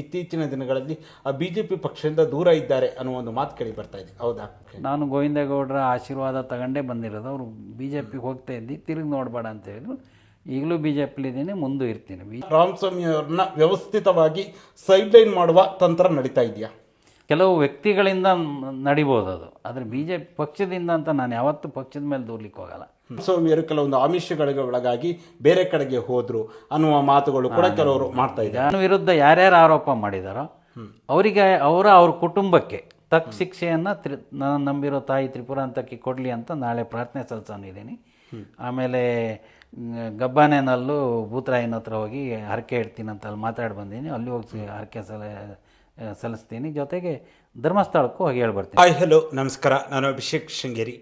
ಇತ್ತೀಚಿನ ದಿನಗಳಲ್ಲಿ ಬಿಜೆಪಿ ಪಕ್ಷದಿಂದ ದೂರ ಇದ್ದಾರೆ ಅನ್ನೋ ಒಂದು ಮಾತು ಕೇಳಿ ಬರ್ತಾ ಇದೆ, ಹೌದಾ? ನಾನು ಗೋವಿಂದೇಗೌಡರ ಆಶೀರ್ವಾದ ತಗೊಂಡೇ ಬಂದಿರೋದು. ಅವರು ಬಿ ಜೆ ಪಿಗೆ ಹೋಗ್ತಾ ಇದ್ದು ತಿರುಗಿ ನೋಡಬೇಡ ಅಂತ ಹೇಳಿದ್ರು. ಈಗಲೂ ಬಿ ಜೆ ಪಿಲಿದ್ದೀನಿ, ಮುಂದೂ ಇರ್ತೀನಿ. ರಾಮಸ್ವಾಮಿ ಅವ್ರನ್ನ ವ್ಯವಸ್ಥಿತವಾಗಿ ಸೈಡ್ಲೈನ್ ಮಾಡುವ ತಂತ್ರ ನಡೀತಾ ಇದೆಯಾ? ಕೆಲವು ವ್ಯಕ್ತಿಗಳಿಂದ ನಡಿಬೋದು ಅದು, ಆದರೆ ಬಿ ಜೆ ಪಿ ಪಕ್ಷದಿಂದ ಅಂತ ನಾನು ಯಾವತ್ತೂ ಪಕ್ಷದ ಮೇಲೆ ದೂರ್ಲಿಕ್ಕೆ ಹೋಗಲ್ಲ. ರಾಮಸ್ವಾಮಿಯವರು ಕೆಲವೊಂದು ಆಮಿಷಗಳಿಗೆ ಒಳಗಾಗಿ ಬೇರೆ ಕಡೆಗೆ ಹೋದ್ರು ಅನ್ನುವ ಮಾತುಗಳು ಕೂಡ ಕೆಲವರು ಮಾಡ್ತಾ ಇದ್ದಾರೆ. ನನ್ನ ವಿರುದ್ಧ ಯಾರ್ಯಾರು ಆರೋಪ ಮಾಡಿದಾರೋ ಅವರಿಗೆ ಅವ್ರ ಕುಟುಂಬಕ್ಕೆ ತಕ್ಕ ಶಿಕ್ಷೆಯನ್ನು ನಾನು ನಂಬಿರೋ ತಾಯಿ ತ್ರಿಪುರ ಅಂತಕ್ಕೆ ಕೊಡಲಿ ಅಂತ ನಾಳೆ ಪ್ರಾರ್ಥನೆ ಸಲ್ಲಿಸೋನಿದ್ದೀನಿ. ಆಮೇಲೆ ಗಬ್ಬಾನೆನಲ್ಲೂ ಭೂತರಾಯನ ಹತ್ರ ಹೋಗಿ ಹರಕೆ ಇಡ್ತೀನಿ ಅಂತ ಅಲ್ಲಿ ಮಾತಾಡಿ ಬಂದೀನಿ. ಅಲ್ಲಿ ಹೋಗಿ ಹರಕೆ ಸಲ್ಲಿಸ್ತೀನಿ. ಜೊತೆಗೆ ಧರ್ಮಸ್ಥಳಕ್ಕೂ ಹೋಗಿ ಹೇಳ್ಬರ್ತೀನಿ. ಹಾಯ್, ಹಲೋ, ನಮಸ್ಕಾರ. ನಾನು ಅಭಿಷೇಕ್ ಶೃಂಗೇರಿ.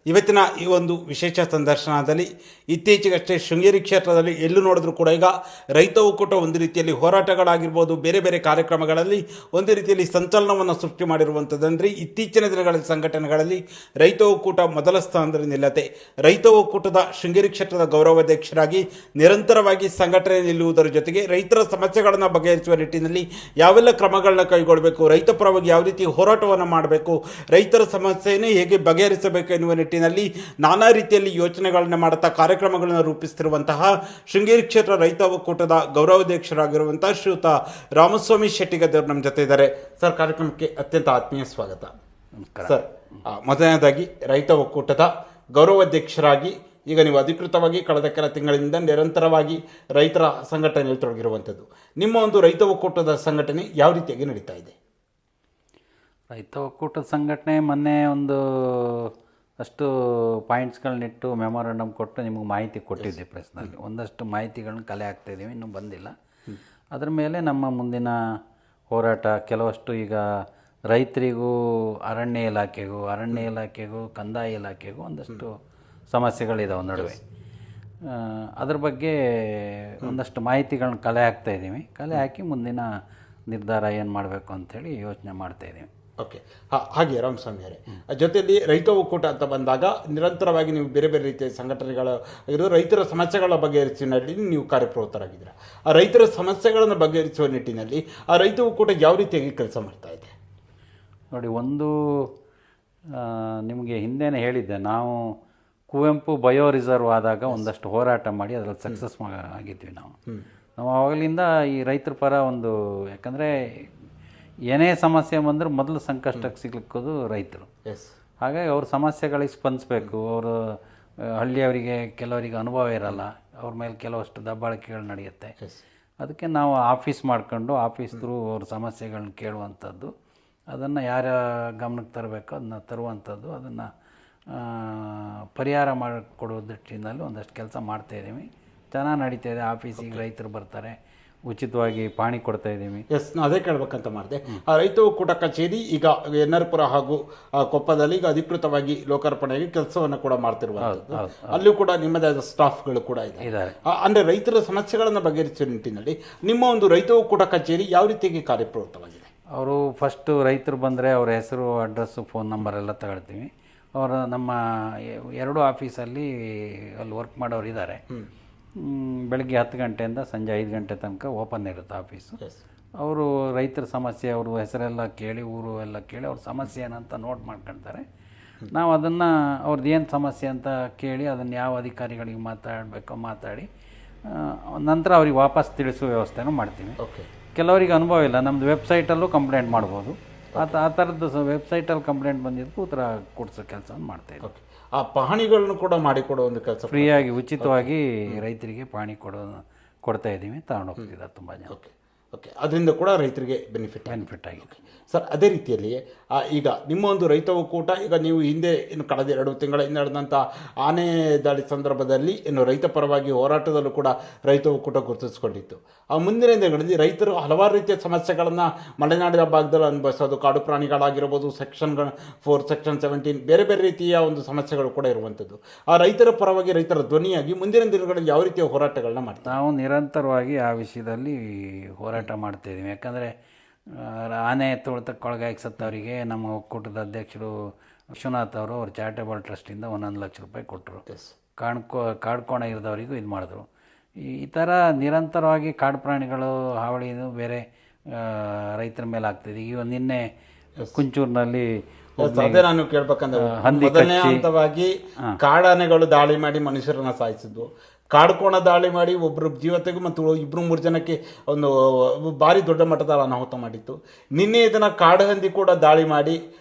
ಇವತ್ತಿನ ಈ ಒಂದು ವಿಶೇಷ ಸಂದರ್ಶನದಲ್ಲಿ ಇತ್ತೀಚೆಗಷ್ಟೇ ಶೃಂಗೇರಿ ಕ್ಷೇತ್ರದಲ್ಲಿ ಎಲ್ಲೂ ನೋಡಿದ್ರೂ ಕೂಡ ಈಗ ರೈತ ಒಕ್ಕೂಟ ಒಂದು ರೀತಿಯಲ್ಲಿ ಹೋರಾಟಗಳಾಗಿರ್ಬೋದು, ಬೇರೆ ಬೇರೆ ಕಾರ್ಯಕ್ರಮಗಳಲ್ಲಿ ಒಂದು ರೀತಿಯಲ್ಲಿ ಸಂಚಲನವನ್ನು ಸೃಷ್ಟಿ ಮಾಡಿರುವಂಥದ್ದಂದರೆ ಇತ್ತೀಚಿನ ದಿನಗಳಲ್ಲಿ ಸಂಘಟನೆಗಳಲ್ಲಿ ರೈತ ಒಕ್ಕೂಟ ಮೊದಲ ಸ್ಥಾನದಲ್ಲಿ ನಿಲ್ಲತ್ತೆ. ರೈತ ಒಕ್ಕೂಟದ ಶೃಂಗೇರಿ ಕ್ಷೇತ್ರದ ಗೌರವಾಧ್ಯಕ್ಷರಾಗಿ ನಿರಂತರವಾಗಿ ಸಂಘಟನೆ ನಿಲ್ಲುವುದರ ಜೊತೆಗೆ ರೈತರ ಸಮಸ್ಯೆಗಳನ್ನು ಬಗೆಹರಿಸುವ ನಿಟ್ಟಿನಲ್ಲಿ ಯಾವೆಲ್ಲ ಕ್ರಮಗಳನ್ನ ಕೈಗೊಳ್ಳಬೇಕು, ರೈತ ಪರವಾಗಿ ಯಾವ ರೀತಿ ಹೋರಾಟವನ್ನು ಮಾಡಬೇಕು, ರೈತರ ಸಮಸ್ಯೆಯನ್ನು ಹೇಗೆ ಬಗೆಹರಿಸಬೇಕು ಎನ್ನುವ ನಿಟ್ಟಿನಲ್ಲಿ ನಾನಾ ರೀತಿಯಲ್ಲಿ ಯೋಚನೆಗಳನ್ನು ಮಾಡುತ್ತಾ ಕಾರ್ಯಕ್ರಮಗಳನ್ನು ರೂಪಿಸುತ್ತಿರುವಂತಹ ಶೃಂಗೇರಿ ಕ್ಷೇತ್ರ ರೈತ ಒಕ್ಕೂಟದ ಗೌರವಾಧ್ಯಕ್ಷರಾಗಿರುವಂತಹ ಶ್ರೀಯುತ ರಾಮಸ್ವಾಮಿ ಶೆಟ್ಟಿಗದ್ದವರು ನಮ್ಮ ಜೊತೆ ಇದ್ದಾರೆ. ಸರ್, ಕಾರ್ಯಕ್ರಮಕ್ಕೆ ಅತ್ಯಂತ ಆತ್ಮೀಯ ಸ್ವಾಗತ. ಸರ್, ಮೊದಲನೇದಾಗಿ ರೈತ ಒಕ್ಕೂಟದ ಗೌರವಾಧ್ಯಕ್ಷರಾಗಿ ಈಗ ನೀವು ಅಧಿಕೃತವಾಗಿ ಕಳೆದ ಕೆಲ ತಿಂಗಳಿಂದ ನಿರಂತರವಾಗಿ ರೈತರ ಸಂಘಟನೆಯಲ್ಲಿ ತೊಡಗಿರುವಂಥದ್ದು. ನಿಮ್ಮ ಒಂದು ರೈತ ಒಕ್ಕೂಟದ ಸಂಘಟನೆ ಯಾವ ರೀತಿಯಾಗಿ ನಡೀತಾ ಇದೆ? ರೈತ ಒಕ್ಕೂಟದ ಸಂಘಟನೆ ಮೊನ್ನೆ ಒಂದು ಅಷ್ಟು ಪಾಯಿಂಟ್ಸ್ಗಳನ್ನಿಟ್ಟು ಮೆಮೊರಂಡಮ್ ಕೊಟ್ಟು ನಿಮಗೆ ಮಾಹಿತಿ ಕೊಟ್ಟಿದ್ದೆ ಪ್ರೆಸ್ನಲ್ಲಿ. ಒಂದಷ್ಟು ಮಾಹಿತಿಗಳನ್ನ ಕಲೆ ಹಾಕ್ತಾಯಿದ್ದೀವಿ, ಇನ್ನೂ ಬಂದಿಲ್ಲ. ಅದರ ಮೇಲೆ ನಮ್ಮ ಮುಂದಿನ ಹೋರಾಟ ಕೆಲವಷ್ಟು ಈಗ ರೈತರಿಗೂ ಅರಣ್ಯ ಇಲಾಖೆಗೂ ಕಂದಾಯ ಇಲಾಖೆಗೂ ಒಂದಷ್ಟು ಸಮಸ್ಯೆಗಳಿದಾವೆ ನಡುವೆ. ಅದ್ರ ಬಗ್ಗೆ ಒಂದಷ್ಟು ಮಾಹಿತಿಗಳನ್ನ ಕಲೆ ಹಾಕ್ತಾಯಿದ್ದೀವಿ. ಕಲೆ ಹಾಕಿ ಮುಂದಿನ ನಿರ್ಧಾರ ಏನು ಮಾಡಬೇಕು ಅಂಥೇಳಿ ಯೋಚನೆ ಮಾಡ್ತಾಯಿದ್ದೀವಿ. ಓಕೆ, ಹಾಗೆ ರಾಮಸ್ವಾಮಿ ಅವರೇ, ಜೊತೆಯಲ್ಲಿ ರೈತ ಒಕ್ಕೂಟ ಅಂತ ಬಂದಾಗ ನಿರಂತರವಾಗಿ ನೀವು ಬೇರೆ ಬೇರೆ ರೀತಿಯ ಸಂಘಟನೆಗಳ ರೈತರ ಸಮಸ್ಯೆಗಳ ಬಗೆಹರಿಸುವ ನಿಟ್ಟಿನಲ್ಲಿ ನೀವು ಕಾರ್ಯಪ್ರವೃತ್ತರಾಗಿದ್ದೀರಾ. ಆ ರೈತರ ಸಮಸ್ಯೆಗಳನ್ನು ಬಗೆಹರಿಸುವ ನಿಟ್ಟಿನಲ್ಲಿ ಆ ರೈತ ಒಕ್ಕೂಟ ಯಾವ ರೀತಿಯಾಗಿ ಕೆಲಸ ಮಾಡ್ತಾ ಇದೆ? ನೋಡಿ, ಒಂದು ನಿಮಗೆ ಹಿಂದೆನೇ ಹೇಳಿದ್ದೆ, ನಾವು ಕುವೆಂಪು ಬಯೋ ರಿಸರ್ವ್ ಆದಾಗ ಒಂದಷ್ಟು ಹೋರಾಟ ಮಾಡಿ ಅದರಲ್ಲಿ ಸಕ್ಸಸ್ ಆಗಿದ್ವಿ. ನಾವು ಆವಾಗಲಿಂದ ಈ ರೈತರ ಪರ ಒಂದು, ಯಾಕಂದರೆ ಏನೇ ಸಮಸ್ಯೆ ಬಂದರೂ ಮೊದಲು ಸಂಕಷ್ಟಕ್ಕೆ ಸಿಗ್ಲಿಕ್ಕೋದು ರೈತರು. ಹಾಗಾಗಿ ಅವ್ರ ಸಮಸ್ಯೆಗಳಿಗೆ ಸ್ಪಂದಿಸಬೇಕು. ಅವರು ಹಳ್ಳಿಯವರಿಗೆ ಕೆಲವರಿಗೆ ಅನುಭವ ಇರಲ್ಲ, ಅವ್ರ ಮೇಲೆ ಕೆಲವಷ್ಟು ದಬ್ಬಾಳಿಕೆಗಳು ನಡೆಯುತ್ತೆ. ಅದಕ್ಕೆ ನಾವು ಆಫೀಸ್ ಮಾಡ್ಕೊಂಡು ಆಫೀಸ್ ಥ್ರೂ ಅವ್ರ ಸಮಸ್ಯೆಗಳನ್ನ ಕೇಳುವಂಥದ್ದು, ಅದನ್ನು ಯಾರ ಗಮನಕ್ಕೆ ತರಬೇಕು ಅದನ್ನು ತರುವಂಥದ್ದು, ಅದನ್ನು ಪರಿಹಾರ ಮಾಡಿಕೊಡೋ ದೃಷ್ಟಿನಲ್ಲಿ ಒಂದಷ್ಟು ಕೆಲಸ ಮಾಡ್ತಾಯಿದ್ದೀವಿ. ಚೆನ್ನಾಗಿ ನಡೀತಾಯಿದೆ. ಆಫೀಸಿಗೆ ರೈತರು ಬರ್ತಾರೆ, ಉಚಿತವಾಗಿ ಪಾಣಿ ಕೊಡ್ತಾ ಇದ್ದೀವಿ. ನಾನು ಅದೇ ಕೇಳಬೇಕಂತ ಮಾಡಿದೆ. ಆ ರೈತ ಒಕ್ಕೂಟ ಕಚೇರಿ ಈಗ ಎನ್ನರ್ಪುರ ಹಾಗೂ ಕೊಪ್ಪದಲ್ಲಿ ಈಗ ಅಧಿಕೃತವಾಗಿ ಲೋಕಾರ್ಪಣೆಯಾಗಿ ಕೆಲಸವನ್ನು ಕೂಡ ಮಾಡ್ತಿರುವಂಥದ್ದು. ಅಲ್ಲೂ ಕೂಡ ನಿಮ್ಮದೇ ಆದ ಸ್ಟಾಫ್ಗಳು ಕೂಡ ಇದ್ದಾರೆ. ಅಂದರೆ ರೈತರ ಸಮಸ್ಯೆಗಳನ್ನು ಬಗೆಹರಿಸುವ ನಿಟ್ಟಿನಲ್ಲಿ ನಿಮ್ಮ ಒಂದು ರೈತ ಒಕ್ಕೂಟ ಕಚೇರಿ ಯಾವ ರೀತಿಯಾಗಿ ಕಾರ್ಯಪ್ರವೃತ್ತವಾಗಿದೆ? ಅವರು ಫಸ್ಟು ರೈತರು ಬಂದರೆ ಅವರ ಹೆಸರು, ಅಡ್ರೆಸ್ಸು, ಫೋನ್ ನಂಬರ್ ಎಲ್ಲ ತಗೊಳ್ತೀವಿ. ಅವರು ನಮ್ಮ 2 ಆಫೀಸಲ್ಲಿ ಅಲ್ಲಿ ವರ್ಕ್ ಮಾಡೋರು ಇದ್ದಾರೆ. ಬೆಳಗ್ಗೆ 10 ಗಂಟೆಯಿಂದ ಸಂಜೆ 5 ಗಂಟೆ ತನಕ ಓಪನ್ ಇರುತ್ತೆ ಆಫೀಸು. ಅವರು ರೈತರ ಸಮಸ್ಯೆ, ಅವರು ಹೆಸರೆಲ್ಲ ಕೇಳಿ, ಊರು ಎಲ್ಲ ಕೇಳಿ, ಅವ್ರ ಸಮಸ್ಯೆ ಏನಂತ ನೋಟ್ ಮಾಡ್ಕೊಳ್ತಾರೆ. ನಾವು ಅದನ್ನು ಅವ್ರದ್ದು ಏನು ಸಮಸ್ಯೆ ಅಂತ ಕೇಳಿ ಅದನ್ನು ಯಾವ ಅಧಿಕಾರಿಗಳಿಗೆ ಮಾತಾಡಬೇಕೋ ಮಾತಾಡಿ ನಂತರ ಅವ್ರಿಗೆ ವಾಪಸ್ ತಿಳಿಸುವ ವ್ಯವಸ್ಥೆನೂ ಮಾಡ್ತೀವಿ. ಕೆಲವರಿಗೆ ಅನುಭವ ಇಲ್ಲ, ನಮ್ಮದು ವೆಬ್ಸೈಟಲ್ಲೂ ಕಂಪ್ಲೇಂಟ್ ಮಾಡ್ಬೋದು. ಆ ಥರದ್ದು ವೆಬ್ಸೈಟಲ್ಲಿ ಕಂಪ್ಲೇಂಟ್ ಬಂದಿದ್ದಕ್ಕೂ ಉತ್ತರ ಕೊಡಿಸೋ ಕೆಲಸವನ್ನು ಮಾಡ್ತಾಯಿದ್ದೀವಿ. ಆ ಪಹಣಿಗಳನ್ನು ಕೂಡ ಮಾಡಿಕೊಡೋ ಒಂದು ಕೆಲಸ, ಫ್ರೀಯಾಗಿ ಉಚಿತವಾಗಿ ರೈತರಿಗೆ ಪಹಣಿ ಕೊಡ್ತಾ ಇದ್ದೀವಿ. ತಗೊಂಡು ಹೋಗ್ತಿದ್ದಾರೆ ತುಂಬ ಜನ. ಓಕೆ, ಅದರಿಂದ ಕೂಡ ರೈತರಿಗೆ ಬೆನಿಫಿಟ್ ಆಗಿದೆ. ಸರ್, ಅದೇ ರೀತಿಯಲ್ಲಿ ಈಗ ನಿಮ್ಮ ಒಂದು ರೈತ ಒಕ್ಕೂಟ ಈಗ ನೀವು ಹಿಂದೆ ಇನ್ನು ಕಳೆದ 2 ತಿಂಗಳಿಂದ ನಡೆದಂಥ ಆನೆ ದಾಳಿ ಸಂದರ್ಭದಲ್ಲಿ ಇನ್ನು ರೈತ ಪರವಾಗಿ ಹೋರಾಟದಲ್ಲೂ ಕೂಡ ರೈತ ಒಕ್ಕೂಟ ಗುರುತಿಸಿಕೊಂಡಿತ್ತು. ಆ ಮುಂದಿನ ದಿನಗಳಲ್ಲಿ ರೈತರು ಹಲವಾರು ರೀತಿಯ ಸಮಸ್ಯೆಗಳನ್ನು ಮಲೆನಾಡಿನ ಭಾಗದಲ್ಲಿ ಅನುಭವಿಸೋದು, ಕಾಡು ಪ್ರಾಣಿಗಳಾಗಿರ್ಬೋದು, ಸೆಕ್ಷನ್ 4, ಸೆಕ್ಷನ್ 17, ಬೇರೆ ಬೇರೆ ರೀತಿಯ ಒಂದು ಸಮಸ್ಯೆಗಳು ಕೂಡ ಇರುವಂಥದ್ದು. ಆ ರೈತರ ಪರವಾಗಿ ರೈತರ ಧ್ವನಿಯಾಗಿ ಮುಂದಿನ ದಿನಗಳಲ್ಲಿ ಯಾವ ರೀತಿಯ ಹೋರಾಟಗಳನ್ನ ಮಾಡ್ತಾರೆ? ನಾವು ನಿರಂತರವಾಗಿ ಆ ವಿಷಯದಲ್ಲಿ ಹೋರಾಟ ಮಾಡ್ತಾಯಿದ್ದೀವಿ. ಯಾಕಂದರೆ ಆನೆ ತುಳಿತಕ್ಕೊಳಗಾಗಿ ಸತ್ತವರಿಗೆ ನಮ್ಮ ಒಕ್ಕೂಟದ ಅಧ್ಯಕ್ಷರು ವಿಶ್ವನಾಥ್ ಅವರು ಅವ್ರ ಚಾರಿಟೇಬಲ್ ಟ್ರಸ್ಟಿಂದ 1 ಲಕ್ಷ ರೂಪಾಯಿ ಕೊಟ್ಟರು. ಕಾಡ್ಕೋಣ ಇರಿದವರಿಗೂ ಇದು ಮಾಡಿದ್ರು. ಈ ಥರ ನಿರಂತರವಾಗಿ ಕಾಡು ಪ್ರಾಣಿಗಳು ಹಾವಳಿ ಬೇರೆ ರೈತರ ಮೇಲೆ ಆಗ್ತಿದೆ. ಈಗ ನಿನ್ನೆ ಕುಂಚೂರಿನಲ್ಲಿ ಅದೇ ನಾನು ಕೇಳ್ಬೇಕಂದ್ರೆ ಮೊದಲನೇ ಹಂತವಾಗಿ ಕಾಡಾನೆಗಳು ದಾಳಿ ಮಾಡಿ ಮನುಷ್ಯರನ್ನ ಸಾಯಿಸಿದ್ವು, ಕಾಡ್ಕೋಣ ದಾಳಿ ಮಾಡಿ ಒಬ್ಬರು ಜೀವತೆಗೂ ಮತ್ತು ಇಬ್ಬರು ಮೂರು ಜನಕ್ಕೆ ಒಂದು ಭಾರಿ ದೊಡ್ಡ ಮಟ್ಟದ ಅನಾಹುತ ಮಾಡಿತ್ತು. ನಿನ್ನೆ ಇದನ್ನ ಕಾಡು ಹಂದಿ ಕೂಡ ದಾಳಿ ಮಾಡಿ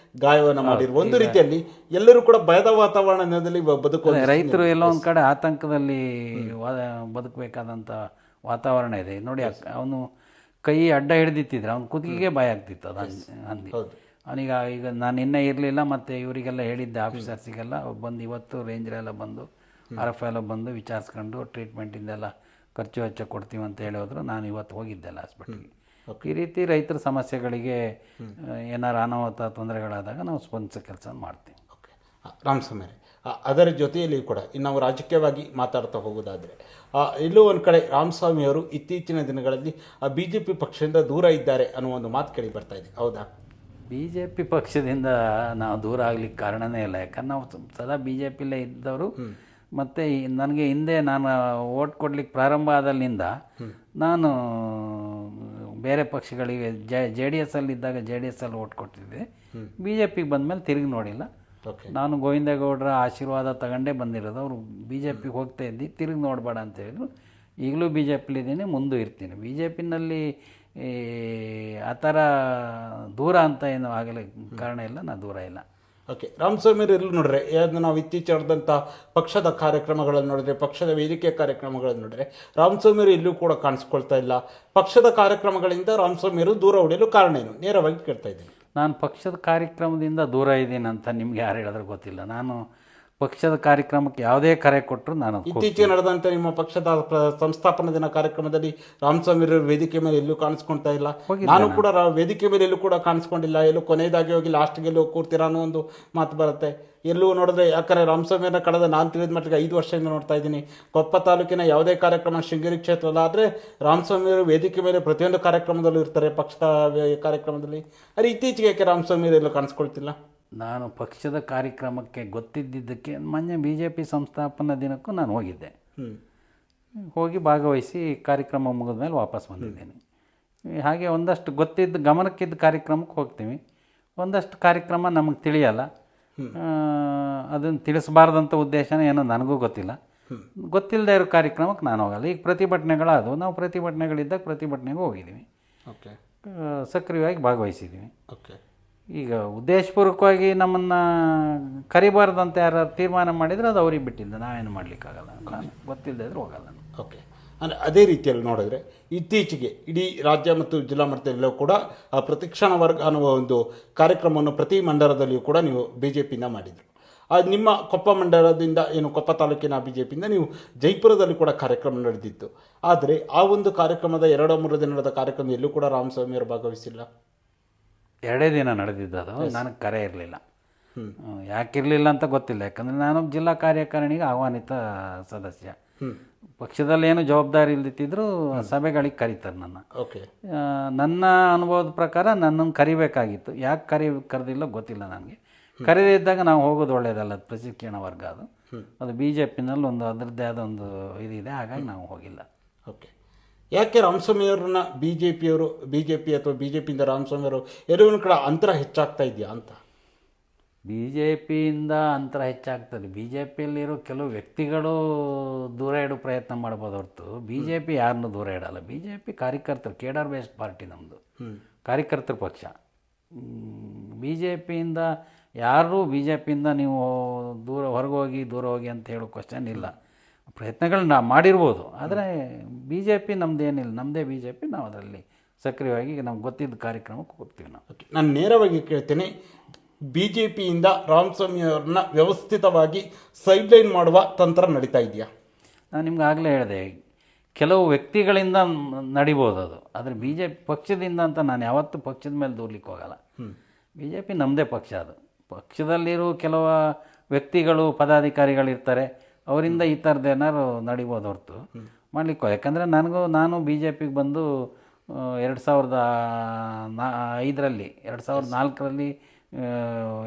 ಗಾಯವನ್ನು ಮಾಡಿರುವ ಒಂದು ರೀತಿಯಲ್ಲಿ ಎಲ್ಲರೂ ಕೂಡ ಭಯದ ವಾತಾವರಣದಲ್ಲಿ ಬದುಕುವ ರೈತರು ಎಲ್ಲೋ ಒಂದು ಕಡೆ ಆತಂಕದಲ್ಲಿ ಬದುಕಬೇಕಾದಂಥ ವಾತಾವರಣ ಇದೆ ನೋಡಿ. ಅವನು ಕೈ ಅಡ್ಡ ಹಿಡ್ದಿತ್ತಿದ್ರೆ ಅವ್ನ ಕುತ್ತಿಗೆಗೆ ಭಯ ಆಗ್ತಿತ್ತು ಅದು ಹಂದಿ. ಈಗ ನಾನು ನಿನ್ನೆ ಇರಲಿಲ್ಲ, ಮತ್ತು ಇವರಿಗೆಲ್ಲ ಹೇಳಿದ್ದೆ ಆಫೀಸರ್ಸಿಗೆಲ್ಲ ಬಂದು ಇವತ್ತು ರೇಂಜರೆಲ್ಲ ಬಂದು RF ಎಲ್ಲ ಬಂದು ವಿಚಾರಿಸ್ಕೊಂಡು ಟ್ರೀಟ್ಮೆಂಟಿಂದೆಲ್ಲ ಖರ್ಚು ವೆಚ್ಚ ಕೊಡ್ತೀವಿ ಅಂತ ಹೇಳಿ ಹೋದ್ರು. ನಾನು ಇವತ್ತು ಹೋಗಿದ್ದೆಲ್ಲ ಹಾಸ್ಪಿಟ್ಲಿಗೆ. ಈ ರೀತಿ ರೈತರ ಸಮಸ್ಯೆಗಳಿಗೆ ಏನಾರು ಅನಾಹುತ ತೊಂದರೆಗಳಾದಾಗ ನಾವು ಸ್ಪಂದಿಸೋ ಕೆಲಸ ಮಾಡ್ತೀವಿ. ಓಕೆ ರಾಮಸ್ವಾಮಿ, ಅದರ ಜೊತೆಯಲ್ಲಿ ಕೂಡ ನಾವು ರಾಜಕೀಯವಾಗಿ ಮಾತಾಡ್ತಾ ಹೋಗೋದಾದರೆ ಎಲ್ಲೋ ಒಂದು ಕಡೆ ರಾಮಸ್ವಾಮಿಯವರು ಇತ್ತೀಚಿನ ದಿನಗಳಲ್ಲಿ BJP ಪಕ್ಷದಿಂದ ದೂರ ಇದ್ದಾರೆ ಅನ್ನೋ ಒಂದು ಮಾತು ಕೇಳಿ ಬರ್ತಾ ಇದೆ, ಹೌದಾ? BJP ಪಕ್ಷದಿಂದ ನಾವು ದೂರ ಆಗ್ಲಿಕ್ಕೆ ಕಾರಣನೇ ಇಲ್ಲ. ಯಾಕಂದ್ರೆ ನಾವು ಸದಾ BJPಲೇ ಇದ್ದವರು. ಮತ್ತು ನನಗೆ ಹಿಂದೆ ನಾನು ಓಟ್ ಕೊಡ್ಲಿಕ್ಕೆ ಪ್ರಾರಂಭ ಆದಲ್ಲಿಂದ ನಾನು ಬೇರೆ ಪಕ್ಷಗಳಿಗೆ JDS ಅಲ್ಲಿದ್ದಾಗ JDS ಅಲ್ಲಿ ಓಟ್ ಕೊಟ್ಟಿದ್ದೆ. BJPಗೆ ಬಂದಮೇಲೆ ತಿರುಗಿ ನೋಡಿಲ್ಲ. ನಾನು ಗೋವಿಂದೇಗೌಡರ ಆಶೀರ್ವಾದ ತಗೊಂಡೇ ಬಂದಿರೋದು. ಅವರು BJPಗೆ ಹೋಗ್ತಾ ಇದ್ದು ತಿರುಗಿ ನೋಡಬೇಡ ಅಂತ ಹೇಳಿದ್ರು. ಈಗಲೂ BJPಲಿದ್ದೀನಿ, ಮುಂದೂ ಇರ್ತೀನಿ. BJPನಲ್ಲಿ ಆ ಥರ ದೂರ ಅಂತ ಏನು ಆಗಲಿ ಕಾರಣ ಇಲ್ಲ, ನಾನು ದೂರ ಇಲ್ಲ. ಓಕೆ ರಾಮಸ್ವಾಮಿ ಎಲ್ಲೂ ನೋಡ್ರೆ ನಾವು ಇತ್ತೀಚೆಗೆ ಪಕ್ಷದ ಕಾರ್ಯಕ್ರಮಗಳನ್ನು ನೋಡಿದ್ರೆ, ಪಕ್ಷದ ವೇದಿಕೆ ಕಾರ್ಯಕ್ರಮಗಳನ್ನು ನೋಡಿದ್ರೆ ರಾಮಸ್ವಾಮಿಯವರು ಎಲ್ಲೂ ಕೂಡ ಕಾಣಿಸ್ಕೊಳ್ತಾ ಇಲ್ಲ. ಪಕ್ಷದ ಕಾರ್ಯಕ್ರಮಗಳಿಂದ ರಾಮಸ್ವಾಮಿಯವರು ದೂರ ಉಳಿಯಲು ಕಾರಣ ಏನು? ನೇರವಾಗಿ ಕೇಳ್ತಾ ಇದ್ದೀನಿ. ನಾನು ಪಕ್ಷದ ಕಾರ್ಯಕ್ರಮದಿಂದ ದೂರ ಇದ್ದೀನಿ ಅಂತ ನಿಮ್ಗೆ ಯಾರು ಹೇಳಿದ್ರೆ ಗೊತ್ತಿಲ್ಲ. ನಾನು ಪಕ್ಷದ ಕಾರ್ಯಕ್ರಮಕ್ಕೆ ಯಾವುದೇ ಕರೆ ಕೊಟ್ಟರು ನಾನು ಇತ್ತೀಚೆಗೆ ನಡೆದಂಥ ನಿಮ್ಮ ಪಕ್ಷದ ಸಂಸ್ಥಾಪನಾ ದಿನ ಕಾರ್ಯಕ್ರಮದಲ್ಲಿ ರಾಮಸ್ವಾಮಿ ವೇದಿಕೆ ಮೇಲೆ ಎಲ್ಲೂ ಕಾಣಿಸ್ಕೊಳ್ತಾ ಇಲ್ಲ. ನಾನು ಕೂಡ ವೇದಿಕೆ ಮೇಲೆ ಎಲ್ಲೂ ಕೂಡ ಕಾಣಿಸ್ಕೊಂಡಿಲ್ಲ. ಎಲ್ಲೂ ಕೊನೆಯದಾಗಿ ಹೋಗಿ ಲಾಸ್ಟ್ಗೆ ಎಲ್ಲೂ ಕೂರ್ತೀರಾ ಅನ್ನೋ ಒಂದು ಮಾತು ಬರುತ್ತೆ. ಎಲ್ಲೂ ನೋಡಿದ್ರೆ, ಯಾಕಂದರೆ ರಾಮಸ್ವಾಮಿಯವ್ರನ್ನ ಕಳೆದ ನಾನು ತಿಳಿದ ಮಟ್ಟಿಗೆ 5 ವರ್ಷದಿಂದ ನೋಡ್ತಾ ಇದ್ದೀನಿ. ಕೊಪ್ಪ ತಾಲೂಕಿನ ಯಾವುದೇ ಕಾರ್ಯಕ್ರಮ ಶೃಂಗೇರಿ ಕ್ಷೇತ್ರದ ಆದರೆ ರಾಮಸ್ವಾಮಿಯವರು ವೇದಿಕೆ ಮೇಲೆ ಪ್ರತಿಯೊಂದು ಕಾರ್ಯಕ್ರಮದಲ್ಲೂ ಇರ್ತಾರೆ, ಪಕ್ಷದ ಕಾರ್ಯಕ್ರಮದಲ್ಲಿ. ಆದರೆ ಇತ್ತೀಚೆಗೆ ಯಾಕೆ ರಾಮಸ್ವಾಮಿಯವರು ಎಲ್ಲೂ ಕಾಣಿಸ್ಕೊಳ್ತಿಲ್ಲ? ನಾನು ಪಕ್ಷದ ಕಾರ್ಯಕ್ರಮಕ್ಕೆ ಗೊತ್ತಿದ್ದಕ್ಕೆ ಮೊನ್ನೆ BJP ಸಂಸ್ಥಾಪನಾ ದಿನಕ್ಕೂ ನಾನು ಹೋಗಿದ್ದೆ. ಹೋಗಿ ಭಾಗವಹಿಸಿ ಕಾರ್ಯಕ್ರಮ ಮುಗಿದ ಮೇಲೆ ವಾಪಸ್ ಬಂದಿದ್ದೇನೆ. ಹಾಗೆ ಒಂದಷ್ಟು ಗೊತ್ತಿದ್ದು ಗಮನಕ್ಕಿದ್ದ ಕಾರ್ಯಕ್ರಮಕ್ಕೆ ಹೋಗ್ತೀವಿ. ಒಂದಷ್ಟು ಕಾರ್ಯಕ್ರಮ ನಮಗೆ ತಿಳಿಯಲ್ಲ, ಅದನ್ನು ತಿಳಿಸಬಾರ್ದಂಥ ಉದ್ದೇಶನೇ ಏನೋ ನನಗೂ ಗೊತ್ತಿಲ್ಲ. ಗೊತ್ತಿಲ್ಲದೆ ಇರೋ ಕಾರ್ಯಕ್ರಮಕ್ಕೆ ನಾನು ಹೋಗಲ್ಲ. ಈಗ ಪ್ರತಿಭಟನೆಗಳಾದವು, ನಾವು ಪ್ರತಿಭಟನೆಗಳಿದ್ದಾಗ ಪ್ರತಿಭಟನೆಗೂ ಹೋಗಿದ್ದೀವಿ, ಸಕ್ರಿಯವಾಗಿ ಭಾಗವಹಿಸಿದ್ದೀವಿ. ಈಗ ಉದ್ದೇಶಪೂರ್ವಕವಾಗಿ ನಮ್ಮನ್ನು ಕರಿಬಾರ್ದಂತ ಯಾರು ತೀರ್ಮಾನ ಮಾಡಿದರೆ ಅದು ಅವ್ರಿಗೆ ಬಿಟ್ಟಿದ್ದು, ನಾವೇನು ಮಾಡಲಿಕ್ಕಾಗಲ್ಲ. ನಾನು ಗೊತ್ತಿಲ್ಲದೆ ಇದ್ರೂ ಹೋಗಲ್ಲ. ಓಕೆ, ಅಂದರೆ ಅದೇ ರೀತಿಯಲ್ಲಿ ನೋಡಿದ್ರೆ ಇತ್ತೀಚೆಗೆ ಇಡೀ ರಾಜ್ಯ ಮತ್ತು ಜಿಲ್ಲಾ ಮಟ್ಟದಲ್ಲೂ ಕೂಡ ಪ್ರತಿಕ್ಷಣ ವರ್ಗ ಅನ್ನುವ ಒಂದು ಕಾರ್ಯಕ್ರಮವನ್ನು ಪ್ರತಿ ಮಂಡಲದಲ್ಲಿಯೂ ಕೂಡ ನೀವು BJPಯಿಂದ ಮಾಡಿದರು. ನಿಮ್ಮ ಕೊಪ್ಪ ಮಂಡಲದಿಂದ ಏನು ಕೊಪ್ಪ ತಾಲೂಕಿನ BJPಯಿಂದ ನೀವು ಜೈಪುರದಲ್ಲಿ ಕೂಡ ಕಾರ್ಯಕ್ರಮ ನಡೆದಿತ್ತು. ಆದರೆ ಆ ಒಂದು ಕಾರ್ಯಕ್ರಮದ 2-3 ದಿನದ ಕಾರ್ಯಕ್ರಮ ಎಲ್ಲೂ ಕೂಡ ರಾಮಸ್ವಾಮಿಯವರು ಭಾಗವಹಿಸಿಲ್ಲ. 2 ದಿನ ನಡೆದಿದ್ದು, ಅದು ನನಗೆ ಕರೆ ಇರಲಿಲ್ಲ. ಯಾಕಿರಲಿಲ್ಲ ಅಂತ ಗೊತ್ತಿಲ್ಲ. ಯಾಕಂದರೆ ನಾನು ಜಿಲ್ಲಾ ಕಾರ್ಯಕಾರಿಣಿಗೆ ಆಹ್ವಾನಿತ ಸದಸ್ಯ. ಪಕ್ಷದಲ್ಲಿ ಏನು ಜವಾಬ್ದಾರಿ ಇಲ್ದಿತ್ತಿದ್ರು ಸಭೆಗಳಿಗೆ ಕರೀತಾರೆ ನನ್ನ. ನನ್ನ ಅನುಭವದ ಪ್ರಕಾರ ನನ್ನನ್ನು ಕರಿಬೇಕಾಗಿತ್ತು. ಯಾಕೆ ಕರೆದಿಲ್ಲ ಗೊತ್ತಿಲ್ಲ ನನಗೆ. ಕರೆದಿದ್ದಾಗ ನಾವು ಹೋಗೋದು ಒಳ್ಳೆಯದಲ್ಲ, ಪ್ರಶಿಕ್ಷಣ ವರ್ಗ ಅದು BJPನಲ್ಲಿ ಒಂದು ಅದರದ್ದೇ ಆದ ಒಂದು ಇದಿದೆ, ಹಾಗಾಗಿ ನಾವು ಹೋಗಿಲ್ಲ. ಓಕೆ, ಯಾಕೆ ರಾಮಸ್ವಾಮಿಯವ್ರನ್ನ BJP ಅಥವಾ BJPಯಿಂದ ರಾಮಸ್ವಾಮಿಯವರು ಎಲ್ಲವೂ ಕೂಡ ಅಂತರ ಹೆಚ್ಚಾಗ್ತಾ ಇದೆಯಾ ಅಂತ? BJPಯಿಂದ ಅಂತರ ಹೆಚ್ಚಾಗ್ತದೆ. BJPಯಲ್ಲಿರೋ ಕೆಲವು ವ್ಯಕ್ತಿಗಳು ದೂರ ಇಡೋ ಪ್ರಯತ್ನ ಮಾಡ್ಬೋದು ಹೊರತು BJP ಯಾರನ್ನೂ ದೂರ ಇಡಲ್ಲ. BJP ಕಾರ್ಯಕರ್ತರು, ಕೇಡರ್ ಬೇಸ್ಡ್ ಪಾರ್ಟಿ ನಮ್ಮದು, ಕಾರ್ಯಕರ್ತರ ಪಕ್ಷ. BJPಯಿಂದ ಯಾರೂ BJPಯಿಂದ ನೀವು ದೂರ ಹೋಗಿ ಅಂತ ಹೇಳೋ ಕ್ವಶನ್ ಇಲ್ಲ. ಪ್ರಯತ್ನಗಳನ್ನ ಮಾಡಿರ್ಬೋದು, ಆದರೆ BJP ನಮ್ಮದೇನಿಲ್ಲ, ನಮ್ಮದೇ BJP. ನಾವು ಅದರಲ್ಲಿ ಸಕ್ರಿಯವಾಗಿ ನಮ್ಗೆ ಗೊತ್ತಿದ್ದ ಕಾರ್ಯಕ್ರಮಕ್ಕೆ ಹೋಗ್ತೀವಿ ನಾವು. ನಾನು ನೇರವಾಗಿ ಕೇಳ್ತೇನೆ, BJPಯಿಂದ ರಾಮಸ್ವಾಮಿಯವ್ರನ್ನ ವ್ಯವಸ್ಥಿತವಾಗಿ ಸೈಡ್ಲೈನ್ ಮಾಡುವ ತಂತ್ರ ನಡೀತಾ ಇದೆಯಾ? ನಾನು ನಿಮ್ಗೆ ಆಗಲೇ ಹೇಳಿದೆ, ಕೆಲವು ವ್ಯಕ್ತಿಗಳಿಂದ ನಡಿಬೋದು ಅದು, ಆದರೆ BJP ಪಕ್ಷದಿಂದ ಅಂತ ನಾನು ಯಾವತ್ತೂ ಪಕ್ಷದ ಮೇಲೆ ದೂರ್ಲಿಕ್ಕೆ ಹೋಗಲ್ಲ. BJP ನಮ್ಮದೇ ಪಕ್ಷ. ಅದು ಪಕ್ಷದಲ್ಲಿರೋ ಕೆಲವು ವ್ಯಕ್ತಿಗಳು, ಪದಾಧಿಕಾರಿಗಳಿರ್ತಾರೆ, ಅವರಿಂದ ಈ ಥರದ್ದು ಏನಾದ್ರು ನಡಿಬೋದು ಹೊರತು ಮಾಡಲಿಕ್ಕೆ. ಯಾಕಂದರೆ ನಾನು BJPಗೆ ಬಂದು 2005ರಲ್ಲಿ 2004ರಲ್ಲಿ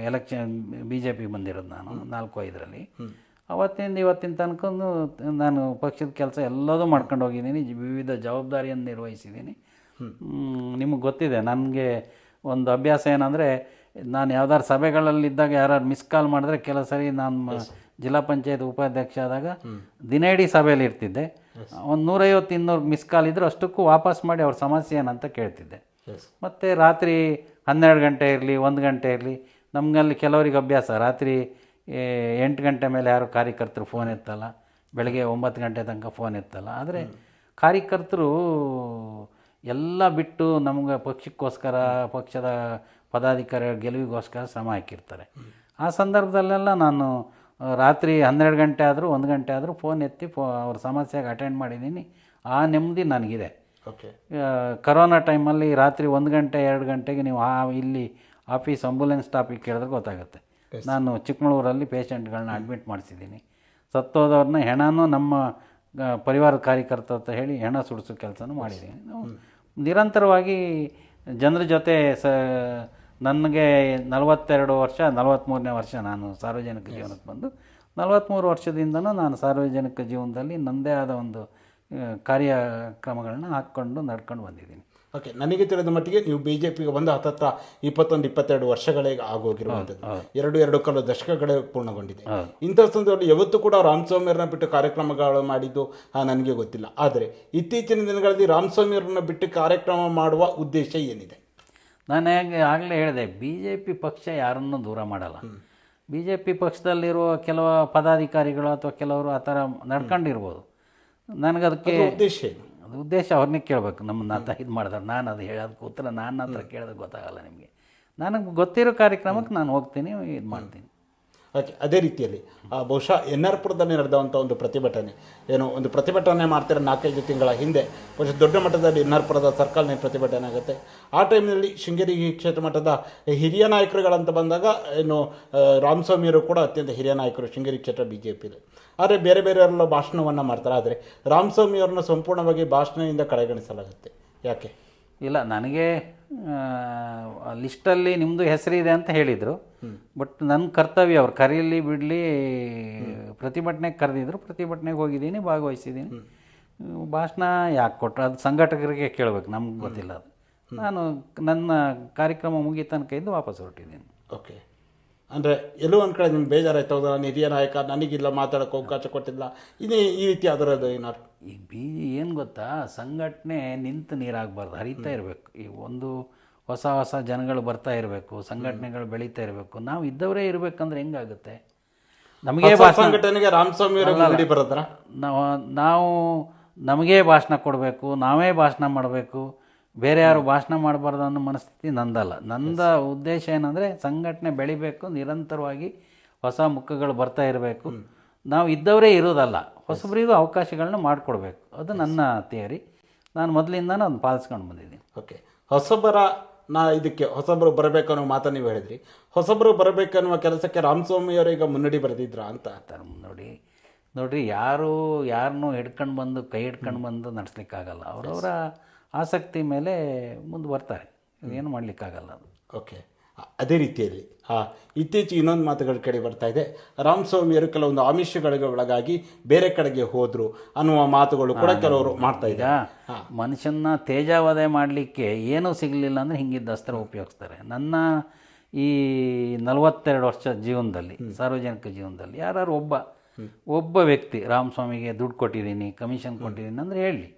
ಎಲೆಕ್ಷನ್ BJPಗೆ ಬಂದಿರೋದು. ನಾನು 4-5ರಲ್ಲಿ ಅವತ್ತಿಂದ ಇವತ್ತಿನ ತನಕ ನಾನು ಪಕ್ಷದ ಕೆಲಸ ಎಲ್ಲದೂ ಮಾಡ್ಕೊಂಡು ಹೋಗಿದ್ದೀನಿ, ವಿವಿಧ ಜವಾಬ್ದಾರಿಯನ್ನು ನಿರ್ವಹಿಸಿದ್ದೀನಿ. ನಿಮಗೆ ಗೊತ್ತಿದೆ ನನಗೆ ಒಂದು ಅಭ್ಯಾಸ ಏನಂದರೆ, ನಾನು ಯಾವ್ದಾದ್ರು ಸಭೆಗಳಲ್ಲಿದ್ದಾಗ ಯಾರು ಮಿಸ್ ಕಾಲ್ ಮಾಡಿದ್ರೆ ಕೆಲವು ಸರಿ ನಾನು ಜಿಲ್ಲಾ ಪಂಚಾಯತ್ ಉಪಾಧ್ಯಕ್ಷ ಆದಾಗ ದಿನ ಇಡೀ ಸಭೆಯಲ್ಲಿ ಇರ್ತಿದ್ದೆ. ಒಂದು 150-200 ಮಿಸ್ ಕಾಲ್ ಇದ್ದರೂ ಅಷ್ಟಕ್ಕೂ ವಾಪಸ್ ಮಾಡಿ ಅವ್ರ ಸಮಸ್ಯೆ ಏನಂತ ಕೇಳ್ತಿದ್ದೆ. ಮತ್ತು ರಾತ್ರಿ 12 ಗಂಟೆ ಇರಲಿ 1 ಗಂಟೆ ಇರಲಿ, ನಮಗಲ್ಲಿ ಕೆಲವರಿಗೆ ಅಭ್ಯಾಸ ರಾತ್ರಿ 8 ಗಂಟೆ ಮೇಲೆ ಯಾರು ಕಾರ್ಯಕರ್ತರು ಫೋನ್ ಎತ್ತಲ್ಲ, ಬೆಳಗ್ಗೆ 9 ಗಂಟೆ ತನಕ ಫೋನ್ ಎತ್ತಲ್ಲ. ಆದರೆ ಕಾರ್ಯಕರ್ತರು ಎಲ್ಲ ಬಿಟ್ಟು ನಮಗೆ ಪಕ್ಷಕ್ಕೋಸ್ಕರ, ಪಕ್ಷದ ಪದಾಧಿಕಾರಿಗಳ ಗೆಲುವಿಗೋಸ್ಕರ ಶ್ರಮ ಹಾಕಿರ್ತಾರೆ. ಆ ಸಂದರ್ಭದಲ್ಲೆಲ್ಲ ನಾನು ರಾತ್ರಿ 12 ಗಂಟೆ ಆದರೂ 1 ಗಂಟೆ ಆದರೂ ಫೋನ್ ಎತ್ತಿ ಅವ್ರ ಸಮಸ್ಯೆಗೆ ಅಟೆಂಡ್ ಮಾಡಿದ್ದೀನಿ. ಆ ನೆಮ್ಮದಿ ನನಗಿದೆ. ಕರೋನಾ ಟೈಮಲ್ಲಿ ರಾತ್ರಿ 1 ಗಂಟೆ 2 ಗಂಟೆಗೆ ನೀವು ಇಲ್ಲಿ ಆಫೀಸ್ ಆಂಬುಲೆನ್ಸ್ ಸ್ಟಾಪಿಗೆ ಕೇಳಿದ್ರೆ ಗೊತ್ತಾಗುತ್ತೆ. ನಾನು ಚಿಕ್ಕಮಗಳೂರಲ್ಲಿ ಪೇಷಂಟ್ಗಳನ್ನ ಅಡ್ಮಿಟ್ ಮಾಡಿಸಿದ್ದೀನಿ. ಸತ್ತೋದವ್ರನ್ನ ಹೆಣನೂ ನಮ್ಮ ಪರಿವಾರದ ಕಾರ್ಯಕರ್ತ ಅಂತ ಹೇಳಿ ಹೆಣ ಸುಡಿಸೋ ಕೆಲಸನೂ ಮಾಡಿದ್ದೀನಿ. ನಾವು ನಿರಂತರವಾಗಿ ಜನರ ಜೊತೆ ನನಗೆ 42 ವರ್ಷ, 43ನೇ ವರ್ಷ ನಾನು ಸಾರ್ವಜನಿಕ ಜೀವನಕ್ಕೆ ಬಂದು, 43 ವರ್ಷದಿಂದನೂ ನಾನು ಸಾರ್ವಜನಿಕ ಜೀವನದಲ್ಲಿ ನನ್ನದೇ ಆದ ಒಂದು ಕಾರ್ಯಕ್ರಮಗಳನ್ನ ಹಾಕ್ಕೊಂಡು ನಡ್ಕೊಂಡು ಬಂದಿದ್ದೀನಿ. ಓಕೆ, ನನಗೆ ತಿಳಿದ ಮಟ್ಟಿಗೆ ನೀವು BJPಗೆ ಬಂದು ಹತ್ತತ್ರ 21-22 ವರ್ಷಗಳೇ ಆಗೋಗಿರುವಂಥದ್ದು. 2 ದಶಕಗಳೇ ಪೂರ್ಣಗೊಂಡಿದೆ. ಇಂಥ ಸಂದರ್ಭದಲ್ಲಿ ಯಾವತ್ತೂ ಕೂಡ ರಾಮಸ್ವಾಮಿಯವ್ರನ್ನ ಬಿಟ್ಟು ಕಾರ್ಯಕ್ರಮಗಳು ಮಾಡಿದ್ದು ನನಗೆ ಗೊತ್ತಿಲ್ಲ. ಆದರೆ ಇತ್ತೀಚಿನ ದಿನಗಳಲ್ಲಿ ರಾಮಸ್ವಾಮಿಯವ್ರನ್ನ ಬಿಟ್ಟು ಕಾರ್ಯಕ್ರಮ ಮಾಡುವ ಉದ್ದೇಶ ಏನಿದೆ? ನಾನು ಆಗಲೇ ಹೇಳಿದೆ, BJP ಪಕ್ಷ ಯಾರನ್ನೂ ದೂರ ಮಾಡಲ್ಲ. BJP ಪಕ್ಷದಲ್ಲಿರುವ ಕೆಲವು ಪದಾಧಿಕಾರಿಗಳು ಅಥವಾ ಕೆಲವರು ಆ ಥರ ನಡ್ಕೊಂಡಿರ್ಬೋದು. ನನಗದಕ್ಕೆ ಉದ್ದೇಶ ಏನು? ಅದು ಉದ್ದೇಶ ಅವ್ರನ್ನೇ ಕೇಳಬೇಕು. ನಮ್ಮನ್ನ ಇದು ಮಾಡಿದ್ರೆ ನಾನು ಅದು ಹೇಳೋದಕ್ಕೆ ಉತ್ತರ ನನ್ನ ಹತ್ರ ಕೇಳೋದಕ್ಕೆ ಗೊತ್ತಾಗಲ್ಲ ನಿಮಗೆ. ನನಗೆ ಗೊತ್ತಿರೋ ಕಾರ್ಯಕ್ರಮಕ್ಕೆ ನಾನು ಹೋಗ್ತೀನಿ, ಇದು ಮಾಡ್ತೀನಿ. ಓಕೆ, ಅದೇ ರೀತಿಯಲ್ಲಿ ಬಹುಶಃ NR-ಪುರದಲ್ಲಿ ನಡೆದಂಥ ಒಂದು ಪ್ರತಿಭಟನೆ, ಒಂದು ಪ್ರತಿಭಟನೆ ಮಾಡ್ತಾರೆ 4-5 ತಿಂಗಳ ಹಿಂದೆ. ಬಹುಶಃ ದೊಡ್ಡ ಮಟ್ಟದಲ್ಲಿ NR-ಪುರದ ಸರ್ಕಲ್ನ ಪ್ರತಿಭಟನೆ ಆಗುತ್ತೆ. ಆ ಟೈಮ್ನಲ್ಲಿ ಶೃಂಗೇರಿ ಕ್ಷೇತ್ರ ಮಟ್ಟದ ಹಿರಿಯ ನಾಯಕರುಗಳಂತ ಬಂದಾಗ ರಾಮಸ್ವಾಮಿಯವರು ಕೂಡ ಅತ್ಯಂತ ಹಿರಿಯ ನಾಯಕರು ಶೃಂಗೇರಿ ಕ್ಷೇತ್ರ BJPಲಿ. ಆದರೆ ಬೇರೆ ಬೇರೆಯವರೆಲ್ಲ ಭಾಷಣವನ್ನು ಮಾಡ್ತಾರೆ. ಆದರೆ ರಾಮಸ್ವಾಮಿಯವ್ರನ್ನ ಸಂಪೂರ್ಣವಾಗಿ ಭಾಷಣದಿಂದ ಕಡೆಗಣಿಸಲಾಗುತ್ತೆ. ಯಾಕೆ? ಇಲ್ಲ, ನನಗೆ ಲಿಸ್ಟಲ್ಲಿ ನಿಮ್ಮದು ಹೆಸರಿದೆ ಅಂತ ಹೇಳಿದರು. ಬಟ್ ನನ್ನ ಕರ್ತವ್ಯ, ಅವ್ರು ಕರೀಲಿ ಬಿಡಲಿ, ಪ್ರತಿಭಟನೆಗೆ ಕರೆದಿದ್ರು, ಪ್ರತಿಭಟನೆಗೆ ಹೋಗಿದ್ದೀನಿ, ಭಾಗವಹಿಸಿದ್ದೀನಿ. ಭಾಷಣ ಯಾಕೆ ಕೊಟ್ಟರು ಅದು ಸಂಘಟಕರಿಗೆ ಕೇಳಬೇಕು, ನಮ್ಗೆ ಗೊತ್ತಿಲ್ಲ ಅದು. ನಾನು ನನ್ನ ಕಾರ್ಯಕ್ರಮ ಮುಗಿದ ತನಕ ಇದ್ದು ವಾಪಸ್ ಹೊರಟಿದ್ದೀನಿ. ಓಕೆ, ಅಂದರೆ ಎಲ್ಲೋ ಒಂದು ಕಡೆ ನಿಮ್ಗೆ ಬೇಜಾರಾಯ್ತು, ಹೌದಾ, ನಾನು ಹಿರಿಯ ನಾಯಕ, ನನಗಿಲ್ಲ ಮಾತಾಡೋಕ್ಕೆ ಅವಕಾಶ ಕೊಟ್ಟಿಲ್ಲ, ಈ ರೀತಿ ಅದರದ್ದು ಏನಾರು? ಈ ಏನು ಗೊತ್ತಾ, ಸಂಘಟನೆ ನಿಂತು ನೀರಾಗಬಾರ್ದು, ಹರಿತಾ ಇರಬೇಕು. ಈ ಒಂದು ಹೊಸ ಜನಗಳು ಬರ್ತಾ ಇರಬೇಕು, ಸಂಘಟನೆಗಳು ಬೆಳೀತಾ ಇರಬೇಕು. ನಾವು ಇದ್ದವರೇ ಇರಬೇಕಂದ್ರೆ ಹೆಂಗಾಗುತ್ತೆ? ನಮಗೆ ಸಂಘಟನೆಗೆ ರಾಮಸ್ವಾಮಿ ಬರೋದ್ರ ನಾವು ನಮಗೇ ಭಾಷಣ ಕೊಡಬೇಕು, ನಾವೇ ಭಾಷಣ ಮಾಡಬೇಕು, ಬೇರೆ ಯಾರು ಭಾಷಣ ಮಾಡಬಾರ್ದು ಅನ್ನೋ ಮನಸ್ಥಿತಿ ನಂದಲ್ಲ. ನಂದ ಉದ್ದೇಶ ಏನಂದರೆ ಸಂಘಟನೆ ಬೆಳಿಬೇಕು, ನಿರಂತರವಾಗಿ ಹೊಸ ಮುಖಗಳು ಬರ್ತಾ ಇರಬೇಕು. ನಾವು ಇದ್ದವರೇ ಇರೋದಲ್ಲ, ಹೊಸಬರಿಗೂ ಅವಕಾಶಗಳನ್ನ ಮಾಡಿಕೊಡ್ಬೇಕು. ಅದು ನನ್ನ ಥಿಯರಿ. ನಾನು ಮೊದಲಿಂದನೂ ಅದನ್ನು ಪಾಲಿಸ್ಕೊಂಡು ಬಂದಿದ್ದೀನಿ. ಓಕೆ, ಹೊಸಬರು ಬರಬೇಕು ಅನ್ನೋ ಮಾತನ್ನು ನೀವು ಹೇಳಿದ್ರಿ. ಹೊಸಬರು ಬರಬೇಕನ್ನುವ ಕೆಲಸಕ್ಕೆ ರಾಮಸ್ವಾಮಿಯವರು ಈಗ ಮುನ್ನಡಿ ಬರೆದಿದ್ರಾ ಅಂತ? ನೋಡ್ರಿ, ಯಾರನ್ನೂ ಕೈ ಹಿಡ್ಕೊಂಡು ಬಂದು ನಡೆಸ್ಲಿಕ್ಕಾಗಲ್ಲ. ಅವರವರ ಆಸಕ್ತಿ ಮೇಲೆ ಮುಂದೆ ಬರ್ತಾರೆ, ಏನು ಮಾಡಲಿಕ್ಕಾಗಲ್ಲ ಅದು. ಓಕೆ, ಅದೇ ರೀತಿಯಲ್ಲಿ ಇತ್ತೀಚೆಗೆ ಇನ್ನೊಂದು ಮಾತುಗಳ ಕಡೆ ಬರ್ತಾ ಇದೆ. ರಾಮಸ್ವಾಮಿಯವರು ಕೆಲವೊಂದು ಆಮಿಷಗಳಿಗೆ ಒಳಗಾಗಿ ಬೇರೆ ಕಡೆಗೆ ಹೋದರು ಅನ್ನುವ ಮಾತುಗಳು ಕೂಡ ಕೆಲವರು ಮಾಡ್ತಾ ಇದ್ದಾರೆ. ಮನುಷ್ಯನ ತೇಜಾವಧೆ ಮಾಡಲಿಕ್ಕೆ ಏನೂ ಸಿಗಲಿಲ್ಲ ಅಂದರೆ ಹಿಂಗಿದ್ದ ಅಸ್ತ್ರ ಉಪಯೋಗಿಸ್ತಾರೆ. ನನ್ನ ಈ 42 ವರ್ಷ ಜೀವನದಲ್ಲಿ, ಸಾರ್ವಜನಿಕ ಜೀವನದಲ್ಲಿ ಯಾರು ಒಬ್ಬ ವ್ಯಕ್ತಿ ರಾಮಸ್ವಾಮಿಗೆ ದುಡ್ಡು ಕೊಟ್ಟಿದ್ದೀನಿ, ಕಮಿಷನ್ ಕೊಟ್ಟಿದ್ದೀನಿ ಅಂದರೆ ಹೇಳಿ.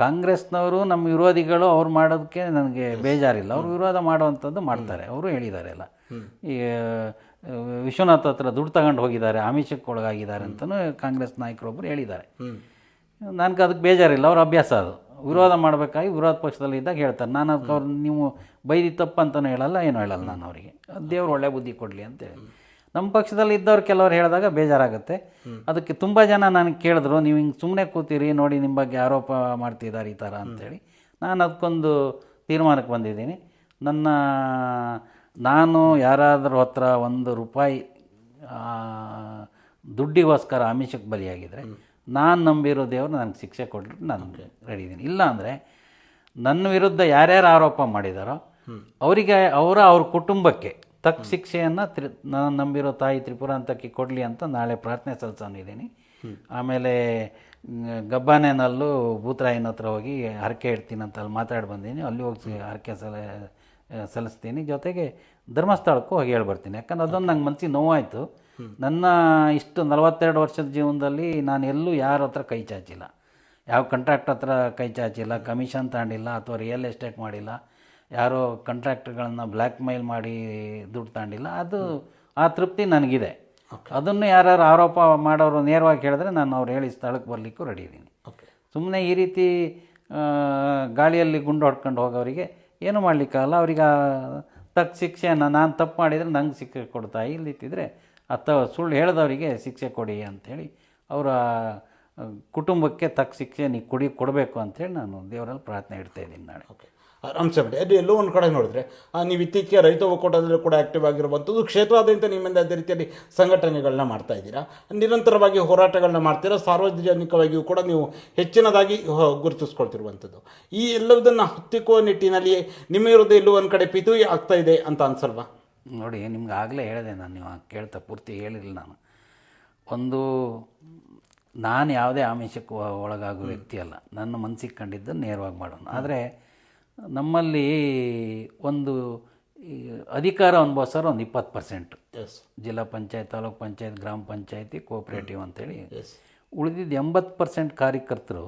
ಕಾಂಗ್ರೆಸ್ನವರು ನಮ್ಮ ವಿರೋಧಿಗಳು ಅವ್ರು ಮಾಡೋದಕ್ಕೆ ನನಗೆ ಬೇಜಾರಿಲ್ಲ. ಅವರು ವಿರೋಧ ಮಾಡುವಂಥದ್ದು ಮಾಡ್ತಾರೆ, ಅವರು ಹೇಳಿದ್ದಾರೆ ಎಲ್ಲ. ಈ ವಿಶ್ವನಾಥ್ ಹತ್ರ ದುಡ್ಡು ತಗೊಂಡು ಹೋಗಿದ್ದಾರೆ, ಆಮಿಷಕ್ಕೆ ಒಳಗಾಗಿದ್ದಾರೆ ಅಂತಲೂ ಕಾಂಗ್ರೆಸ್ ನಾಯಕರೊಬ್ಬರು ಹೇಳಿದ್ದಾರೆ. ನನಗೆ ಅದಕ್ಕೆ ಬೇಜಾರಿಲ್ಲ, ಅವ್ರ ಅಭ್ಯಾಸ ಅದು. ವಿರೋಧ ಮಾಡಬೇಕಾಗಿ ವಿರೋಧ ಪಕ್ಷದಲ್ಲಿ ಇದ್ದಾಗ ಹೇಳ್ತಾರೆ. ನಾನು ಅದಕ್ಕೆ ಅವ್ರು ನೀವು ಬೈದಿ ತಪ್ಪು ಅಂತಲೂ ಹೇಳಲ್ಲ, ಏನೂ ಹೇಳಲ್ಲ ನಾನು ಅವರಿಗೆ. ದೇವ್ರು ಒಳ್ಳೆ ಬುದ್ಧಿ ಕೊಡಲಿ ಅಂತೇಳಿ. ನಮ್ಮ ಪಕ್ಷದಲ್ಲಿ ಇದ್ದವ್ರು ಕೆಲವ್ರು ಹೇಳಿದಾಗ ಬೇಜಾರಾಗುತ್ತೆ. ಅದಕ್ಕೆ ತುಂಬ ಜನ ನನಗೆ ಕೇಳಿದ್ರು, ನೀವು ಹಿಂಗೆ ಸುಮ್ಮನೆ ಕೂತೀರಿ ನೋಡಿ, ನಿಮ್ಮ ಬಗ್ಗೆ ಆರೋಪ ಮಾಡ್ತಿದ್ದಾರೆ ಈ ಥರ ಅಂಥೇಳಿ. ನಾನು ಅದಕ್ಕೊಂದು ತೀರ್ಮಾನಕ್ಕೆ ಬಂದಿದ್ದೀನಿ. ನಾನು ಯಾರಾದರೂ ಹತ್ರ ₹1 ದುಡ್ಡಿಗೋಸ್ಕರ ಆಮಿಷಕ್ಕೆ ಬಲಿಯಾಗಿದ್ದರೆ, ನಾನು ನಂಬಿರೋ ದೇವರು ನನಗೆ ಶಿಕ್ಷೆ ಕೊಟ್ಟರು ನಾನು ರೆಡಿ ಇದ್ದೀನಿ. ಇಲ್ಲ ಅಂದರೆ ನನ್ನ ವಿರುದ್ಧ ಯಾರ್ಯಾರು ಆರೋಪ ಮಾಡಿದಾರೋ ಅವರಿಗೆ ಅವ್ರ ಕುಟುಂಬಕ್ಕೆ ತಕ್ಕ ಶಿಕ್ಷೆಯನ್ನು ನಾನು ನಂಬಿರೋ ತಾಯಿ ತ್ರಿಪುರ ಅಂತಕ್ಕೆ ಕೊಡಲಿ ಅಂತ ನಾಳೆ ಪ್ರಾರ್ಥನೆ ಸಲ್ಲಿಸೋನಿದ್ದೀನಿ. ಆಮೇಲೆ ಗಬ್ಬಾನೆನಲ್ಲೂ ಭೂತರಾಯನ ಹತ್ರ ಹೋಗಿ ಹರಕೆ ಇಡ್ತೀನಿ ಅಂತ ಅಲ್ಲಿ ಮಾತಾಡಿ ಬಂದೀನಿ. ಅಲ್ಲಿ ಹೋಗಿ ಹರಕೆ ಸಲ್ಲಿಸ್ತೀನಿ. ಜೊತೆಗೆ ಧರ್ಮಸ್ಥಳಕ್ಕೂ ಹೋಗಿ ಹೇಳ್ಬರ್ತೀನಿ. ಯಾಕಂದ್ರೆ ಅದೊಂದು ನಂಗೆ ಮನಸ್ಸಿಗೆ ನೋವಾಯಿತು. ನನ್ನ ಇಷ್ಟು 42 ವರ್ಷದ ಜೀವನದಲ್ಲಿ ನಾನು ಎಲ್ಲೂ ಯಾರ ಹತ್ರ ಕೈ ಚಾಚಿಲ್ಲ, ಯಾವ ಕಾಂಟ್ರಾಕ್ಟ್ ಹತ್ರ ಕೈ ಚಾಚಿಲ್ಲ, ಕಮಿಷನ್ ತಗೊಂಡಿಲ್ಲ ಅಥವಾ ರಿಯಲ್ ಎಸ್ಟೇಟ್ ಮಾಡಿಲ್ಲ, ಯಾರೋ ಕಾಂಟ್ರಾಕ್ಟ್ಗಳನ್ನ ಬ್ಲ್ಯಾಕ್ ಮೇಲ್ ಮಾಡಿ ದುಡ್ಡು ತಗೊಂಡಿಲ್ಲ. ಅದು ಆ ತೃಪ್ತಿ ನನಗಿದೆ. ಅದನ್ನು ಯಾರು ಆರೋಪ ಮಾಡೋರು ನೇರವಾಗಿ ಹೇಳಿದ್ರೆ ನಾನು ಅವ್ರು ಹೇಳಿ ಸ್ಥಳಕ್ಕೆ ಬರಲಿಕ್ಕೂ ರೆಡಿ ಇದ್ದೀನಿ. ಸುಮ್ಮನೆ ಈ ರೀತಿ ಗಾಳಿಯಲ್ಲಿ ಗುಂಡು ಹೊಡ್ಕೊಂಡು ಹೋಗೋರಿಗೆ ಏನೂ ಮಾಡಲಿಕ್ಕಾಗಲ್ಲ. ಅವ್ರಿಗೆ ತಕ್ಕ ಶಿಕ್ಷೆಯನ್ನು ನಾನು ತಪ್ಪು ಮಾಡಿದರೆ ನಂಗೆ ಶಿಕ್ಷೆ ಕೊಡ್ತಾ ಇಲ್ಲಿತ್ತಿದ್ರೆ ಅಥವಾ ಸುಳ್ಳು ಹೇಳಿದವರಿಗೆ ಶಿಕ್ಷೆ ಕೊಡಿ ಅಂಥೇಳಿ ಅವರ ಕುಟುಂಬಕ್ಕೆ ತಕ್ಕ ಶಿಕ್ಷೆ ನೀವು ಕೊಡಬೇಕು ಅಂಥೇಳಿ ನಾನು ದೇವರಲ್ಲಿ ಪ್ರಾರ್ಥನೆ ಇಡ್ತಾ ಇದ್ದೀನಿ ನಾಳೆ. ಅಂಶಪಡಿ ಅದು ಎಲ್ಲೋ ಒಂದು ಕಡೆ ನೋಡಿದ್ರೆ ನೀವು ಇತ್ತೀಚೆಗೆ ರೈತ ಒಕ್ಕೂಟದಲ್ಲೂ ಕೂಡ ಆ್ಯಕ್ಟಿವ್ ಆಗಿರುವಂಥದ್ದು, ಕ್ಷೇತ್ರಾದ್ಯಂತ ನಿಮ್ಮಿಂದ ಅದೇ ರೀತಿಯಲ್ಲಿ ಸಂಘಟನೆಗಳನ್ನ ಮಾಡ್ತಾ ಇದ್ದೀರಾ, ನಿರಂತರವಾಗಿ ಹೋರಾಟಗಳನ್ನ ಮಾಡ್ತೀರಾ, ಸಾರ್ವಜನಿಕವಾಗಿಯೂ ಕೂಡ ನೀವು ಹೆಚ್ಚಿನದಾಗಿ ಗುರುತಿಸ್ಕೊಳ್ತಿರುವಂಥದ್ದು. ಈ ಎಲ್ಲದನ್ನು ಹತ್ತಿಕ್ಕುವ ನಿಟ್ಟಿನಲ್ಲಿ ನಿಮ್ಮ ವಿರುದ್ಧ ಎಲ್ಲೋ ಒಂದು ಕಡೆ ಪಿತೂರಿ ಆಗ್ತಾ ಇದೆ ಅಂತ ಅನ್ಸಲ್ವಾ? ನೋಡಿ, ನಿಮ್ಗೆ ಆಗಲೇ ಹೇಳಿದೆ ನಾನು, ನೀವು ಕೇಳ್ತಾ ಪೂರ್ತಿ ಹೇಳಿಲ್ಲ ನಾನು. ನಾನು ಯಾವುದೇ ಆಮಿಷಕ್ಕೆ ಒಳಗಾಗೋ ವ್ಯಕ್ತಿ ಅಲ್ಲ. ನನ್ನ ಮನಸ್ಸಿಗೆ ಕಂಡಿದ್ದನ್ನು ನೇರವಾಗಿ ಮಾಡೋಣ. ಆದರೆ ನಮ್ಮಲ್ಲಿ ಒಂದು ಅಧಿಕಾರ ಅನುಭವಿಸೋರು ಒಂದು 20%, ಜಿಲ್ಲಾ ಪಂಚಾಯತ್, ತಾಲೂಕ್ ಪಂಚಾಯತ್, ಗ್ರಾಮ ಪಂಚಾಯತಿ, ಕೋಆಪ್ರೇಟಿವ್ ಅಂತೇಳಿ. ಉಳಿದಿದ್ದು 80% ಕಾರ್ಯಕರ್ತರು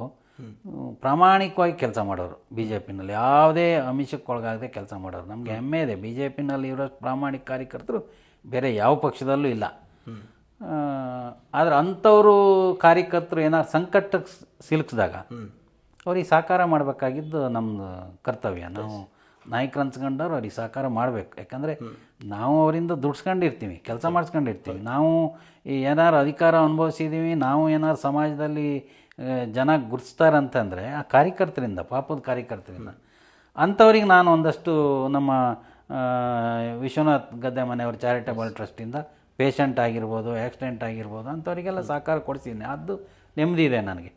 ಪ್ರಾಮಾಣಿಕವಾಗಿ ಕೆಲಸ ಮಾಡೋರು. ಬಿ ಜೆ ಪಿನಲ್ಲಿ ಯಾವುದೇ ಆಮಿಷಕ್ಕೆ ಒಳಗಾಗದೆ ಕೆಲಸ ಮಾಡೋರು. ನಮಗೆ ಹೆಮ್ಮೆ ಇದೆ, ಬಿ ಜೆ ಪಿನಲ್ಲಿ ಇರೋ ಪ್ರಾಮಾಣಿಕ ಕಾರ್ಯಕರ್ತರು ಬೇರೆ ಯಾವ ಪಕ್ಷದಲ್ಲೂ ಇಲ್ಲ. ಆದರೆ ಅಂಥವರು ಕಾರ್ಯಕರ್ತರು ಏನಾದ್ರು ಸಂಕಟಕ್ಕೆ ಸಿಲುಕಿಸಿದಾಗ ಅವ್ರಿಗೆ ಸಹಕಾರ ಮಾಡಬೇಕಾಗಿದ್ದು ನಮ್ಮದು ಕರ್ತವ್ಯ. ನಾವು ನಾಯಕರು ಅನ್ಸ್ಕೊಂಡವ್ರು ಅವ್ರಿಗೆ ಸಹಕಾರ ಮಾಡಬೇಕು. ಯಾಕಂದರೆ ನಾವು ಅವರಿಂದ ದುಡ್ಸ್ಕೊಂಡಿರ್ತೀವಿ, ಕೆಲಸ ಮಾಡಿಸ್ಕೊಂಡಿರ್ತೀವಿ. ನಾವು ಏನಾರು ಅಧಿಕಾರ ಅನುಭವಿಸಿದ್ದೀವಿ, ನಾವು ಏನಾರು ಸಮಾಜದಲ್ಲಿ ಜನ ಗುರುತಿಸ್ತಾರಂತಂದರೆ ಆ ಕಾರ್ಯಕರ್ತರಿಂದ, ಪಾಪದ ಕಾರ್ಯಕರ್ತರಿಂದ. ಅಂಥವ್ರಿಗೆ ನಾನು ಒಂದಷ್ಟು ನಮ್ಮ ವಿಶ್ವನಾಥ್ ಗದ್ದೆ ಮನೆಯವ್ರ ಚಾರಿಟಬಲ್ ಟ್ರಸ್ಟಿಂದ ಪೇಷಂಟ್ ಆಗಿರ್ಬೋದು, ಆ್ಯಕ್ಸಿಡೆಂಟ್ ಆಗಿರ್ಬೋದು, ಅಂಥವರಿಗೆಲ್ಲ ಸಹಕಾರ ಕೊಡಿಸಿದ್ದೀನಿ. ಅದು ನೆಮ್ಮದಿ ಇದೆ ನನಗೆ,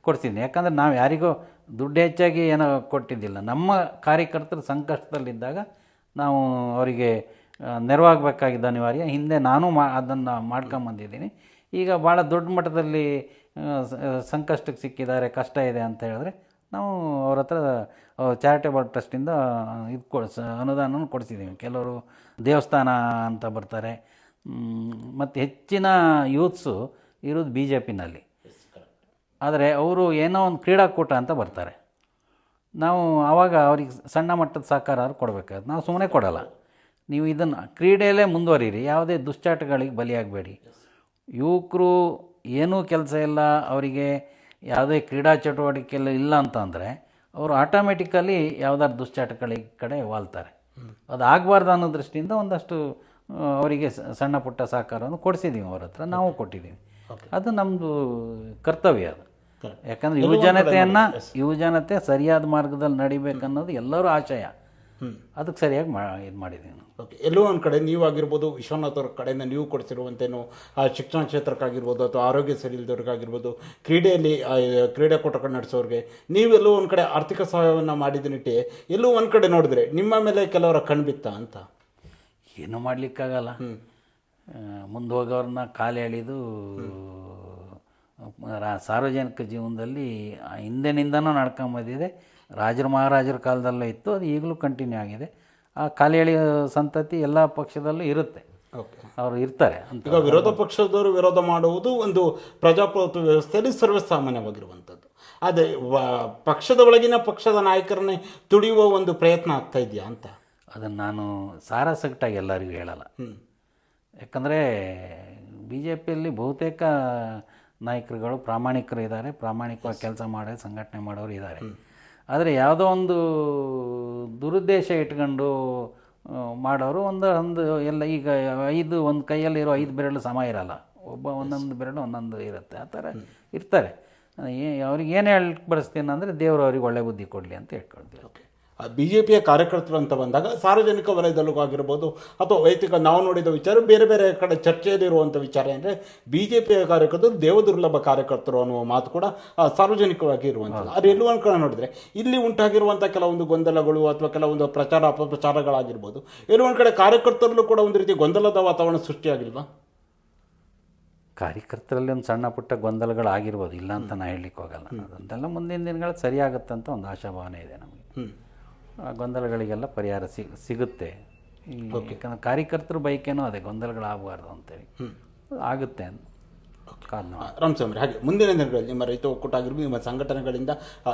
ಕೊಡ್ತೀನಿ. ಯಾಕಂದರೆ ನಾವು ಯಾರಿಗೋ ದುಡ್ಡು ಹೆಚ್ಚಾಗಿ ಏನೋ ಕೊಟ್ಟಿದ್ದಿಲ್ಲ. ನಮ್ಮ ಕಾರ್ಯಕರ್ತರು ಸಂಕಷ್ಟದಲ್ಲಿದ್ದಾಗ ನಾವು ಅವರಿಗೆ ನೆರವಾಗಬೇಕಾಗಿದ್ದ ಅನಿವಾರ್ಯ. ಹಿಂದೆ ನಾನು ಅದನ್ನು ಮಾಡ್ಕೊಂಬಂದಿದ್ದೀನಿ. ಈಗ ಭಾಳ ದೊಡ್ಡ ಮಟ್ಟದಲ್ಲಿ ಸಂಕಷ್ಟಕ್ಕೆ ಸಿಕ್ಕಿದ್ದಾರೆ, ಕಷ್ಟ ಇದೆ ಅಂತ ಹೇಳಿದ್ರೆ ನಾವು ಅವ್ರ ಹತ್ರ ಚಾರಿಟಬಲ್ ಟ್ರಸ್ಟಿಂದ ಅನುದಾನ ಕೊಡಿಸಿದ್ದೀವಿ. ಕೆಲವರು ದೇವಸ್ಥಾನ ಅಂತ ಬರ್ತಾರೆ. ಮತ್ತು ಹೆಚ್ಚಿನ ಯೂತ್ಸು ಇರೋದು ಬಿ ಜೆ ಪಿನಲ್ಲಿ. ಆದರೆ ಅವರು ಏನೋ ಒಂದು ಕ್ರೀಡಾಕೂಟ ಅಂತ ಬರ್ತಾರೆ. ನಾವು ಆವಾಗ ಅವ್ರಿಗೆ ಸಣ್ಣ ಮಟ್ಟದ ಸಹಕಾರ ಕೊಡಬೇಕಾದ್ರೆ ನಾವು ಸುಮ್ಮನೆ ಕೊಡೋಲ್ಲ. ನೀವು ಇದನ್ನು ಕ್ರೀಡೆಯಲ್ಲೇ ಮುಂದುವರಿರಿ, ಯಾವುದೇ ದುಶ್ಚಾಟಗಳಿಗೆ ಬಲಿಯಾಗಬೇಡಿ. ಯುವಕರು ಏನೂ ಕೆಲಸ ಇಲ್ಲ, ಅವರಿಗೆ ಯಾವುದೇ ಕ್ರೀಡಾ ಚಟುವಟಿಕೆಲ್ಲ ಇಲ್ಲ ಅಂತಂದರೆ ಅವರು ಆಟೋಮೆಟಿಕಲಿ ಯಾವುದಾದ್ರು ದುಶ್ಚಾಟಗಳ ಕಡೆ ವಾಲ್ತಾರೆ. ಅದು ಆಗಬಾರ್ದು ಅನ್ನೋ ದೃಷ್ಟಿಯಿಂದ ಒಂದಷ್ಟು ಅವರಿಗೆ ಸಣ್ಣ ಪುಟ್ಟ ಸಹಕಾರವನ್ನು ಕೊಡಿಸಿದ್ದೀವಿ. ಅವ್ರ ಹತ್ರ ನಾವು ಕೊಟ್ಟಿದ್ದೀವಿ. ಅದು ನಮ್ಮದು ಕರ್ತವ್ಯ. ಅದು ಯಾಕಂದರೆ ಯುವಜನತೆ ಸರಿಯಾದ ಮಾರ್ಗದಲ್ಲಿ ನಡಿಬೇಕನ್ನೋದು ಎಲ್ಲರೂ ಆಶಯ. ಅದಕ್ಕೆ ಸರಿಯಾಗಿ ಇದು ಮಾಡಿದ್ದೀವಿ. ಓಕೆ, ಎಲ್ಲೋ ಒಂದು ಕಡೆ ನೀವಾಗಿರ್ಬೋದು, ವಿಶ್ವನಾಥ್ ಅವ್ರ ಕಡೆಯಿಂದ ನೀವು ಕೊಡಿಸಿರುವಂತೇನು ಶಿಕ್ಷಣ ಕ್ಷೇತ್ರಕ್ಕಾಗಿರ್ಬೋದು ಅಥವಾ ಆರೋಗ್ಯ ಸರಿ ಇಲ್ದವ್ರಿಗಾಗಿರ್ಬೋದು, ಕ್ರೀಡೆಯಲ್ಲಿ ಕ್ರೀಡಾಕೂಟಗಳು ನಡೆಸೋರಿಗೆ ನೀವೆಲ್ಲೋ ಒಂದು ಕಡೆ ಆರ್ಥಿಕ ಸಹಾಯವನ್ನು ಮಾಡಿದ ನಿಟ್ಟಿಗೆ ಎಲ್ಲೋ ಒಂದು ಕಡೆ ನೋಡಿದ್ರೆ ನಿಮ್ಮ ಮೇಲೆ ಕೆಲವರ ಕಣ್ಬಿತ್ತ ಅಂತ? ಏನೂ ಮಾಡಲಿಕ್ಕಾಗಲ್ಲ. ಮುಂದೆ ಹೋಗೋರನ್ನ ಕಾಲು ಎಳೆದು ಸಾರ್ವಜನಿಕ ಜೀವನದಲ್ಲಿ ಹಿಂದಿನಿಂದನೂ ನಡ್ಕೊಂಬಂದಿದೆ. ರಾಜರು ಮಹಾರಾಜರ ಕಾಲದಲ್ಲೇ ಇತ್ತು, ಅದು ಈಗಲೂ ಕಂಟಿನ್ಯೂ ಆಗಿದೆ. ಆ ಕಾಲು ಎಳೆಯೋ ಸಂತತಿ ಎಲ್ಲ ಪಕ್ಷದಲ್ಲೂ ಇರುತ್ತೆ, ಅವರು ಇರ್ತಾರೆ ಅಂತ. ಈಗ ವಿರೋಧ ಪಕ್ಷದವರು ವಿರೋಧ ಮಾಡುವುದು ಒಂದು ಪ್ರಜಾಪ್ರಭುತ್ವ ವ್ಯವಸ್ಥೆಯಲ್ಲಿ ಸರ್ವಸಾಮಾನ್ಯವಾಗಿರುವಂಥದ್ದು. ಅದೇ ಪಕ್ಷದ ಒಳಗಿನ ಪಕ್ಷದ ನಾಯಕರನ್ನೇ ತುಳಿಯುವ ಒಂದು ಪ್ರಯತ್ನ ಆಗ್ತಾ ಇದೆಯಾ ಅಂತ? ಅದನ್ನು ನಾನು ಸಾರಾಸಗಟಾಗಿ ಎಲ್ಲರಿಗೂ ಹೇಳಲ್ಲ. ಯಾಕಂದರೆ ಬಿ ಜೆ ಪಿಯಲ್ಲಿ ಬಹುತೇಕ ನಾಯಕರುಗಳು ಪ್ರಾಮಾಣಿಕರು ಇದ್ದಾರೆ, ಪ್ರಾಮಾಣಿಕವಾಗಿ ಕೆಲಸ ಮಾಡಿ ಸಂಘಟನೆ ಮಾಡೋರು ಇದ್ದಾರೆ. ಆದರೆ ಯಾವುದೋ ಒಂದು ದುರುದ್ದೇಶ ಇಟ್ಕೊಂಡು ಮಾಡೋರು ಒಂದು ಎಲ್ಲ ಈಗ ಒಂದು ಕೈಯಲ್ಲಿರೋ 5 ಬೆರಳು ಸಮ ಇರಲ್ಲ, ಒಂದೊಂದು ಬೆರಳು ಒಂದೊಂದು ಇರುತ್ತೆ. ಆ ಥರ ಇರ್ತಾರೆ. ಅವ್ರಿಗೆ ಏನು ಹೇಳಕ್ಕೆ ಬರೆಸ್ತೀನಿ ಅಂದರೆ ದೇವರು ಅವ್ರಿಗೆ ಒಳ್ಳೆ ಬುದ್ಧಿ ಕೊಡಲಿ ಅಂತ ಹೇಳ್ಕೊಳ್ತೀವಿ. ಓಕೆ, ಬಿ ಜೆ ಪಿಯ ಕಾರ್ಯಕರ್ತರು ಅಂತ ಬಂದಾಗ ಸಾರ್ವಜನಿಕ ವಲಯದಲ್ಲೂ ಆಗಿರ್ಬೋದು ಅಥವಾ ವೈಯಕ್ತಿಕ ನಾವು ನೋಡಿದ ವಿಚಾರ ಬೇರೆ ಬೇರೆ ಕಡೆ ಚರ್ಚೆಯಲ್ಲಿರುವಂಥ ವಿಚಾರ ಅಂದರೆ ಬಿ ಜೆ ಪಿಯ ಕಾರ್ಯಕರ್ತರು ದೇವದುರ್ಲಭ ಕಾರ್ಯಕರ್ತರು ಅನ್ನುವ ಮಾತು ಕೂಡ ಸಾರ್ವಜನಿಕವಾಗಿ ಇರುವಂಥದ್ದು. ಅದು ಎಲ್ಲೂ ಒಂದು ಕಡೆ ನೋಡಿದ್ರೆ ಇಲ್ಲಿ ಉಂಟಾಗಿರುವಂಥ ಕೆಲವೊಂದು ಗೊಂದಲಗಳು ಅಥವಾ ಕೆಲವೊಂದು ಪ್ರಚಾರ ಅಪಪ್ರಚಾರಗಳಾಗಿರ್ಬೋದು, ಎಲ್ಲೂ ಒಂದು ಕಡೆ ಕಾರ್ಯಕರ್ತರಲ್ಲೂ ಕೂಡ ಒಂದು ರೀತಿ ಗೊಂದಲದ ವಾತಾವರಣ ಸೃಷ್ಟಿಯಾಗಿಲ್ವಾ? ಕಾರ್ಯಕರ್ತರಲ್ಲಿ ಒಂದು ಸಣ್ಣ ಪುಟ್ಟ ಗೊಂದಲಗಳಾಗಿರ್ಬೋದು, ಇಲ್ಲ ಅಂತ ನಾನು ಹೇಳಲಿಕ್ಕೆ ಹೋಗಲ್ಲ. ಅದಂತೆಲ್ಲ ಮುಂದಿನ ದಿನಗಳಲ್ಲಿ ಸರಿಯಾಗುತ್ತಂತ ಒಂದು ಆಶಾಭಾವನೆ ಇದೆ ನಮಗೆ. ಆ ಗೊಂದಲಗಳಿಗೆಲ್ಲ ಪರಿಹಾರ ಸಿಗುತ್ತೆ. ಯಾಕಂದರೆ ಕಾರ್ಯಕರ್ತರ ಬೈಕೇನೋ ಅದೇ ಗೊಂದಲಗಳಾಗಬಾರ್ದು ಅಂತೇಳಿ ಆಗುತ್ತೆ ಅಂತ ಕಾರಣ. ರಾಮಸ್ವಾಮಿ, ಹಾಗೆ ಮುಂದಿನ ದಿನಗಳಲ್ಲಿ ನಿಮ್ಮ ರೈತ ಒಕ್ಕೂಟ ಆಗಿರ್ಬೋದು, ನಿಮ್ಮ ಸಂಘಟನೆಗಳಿಂದ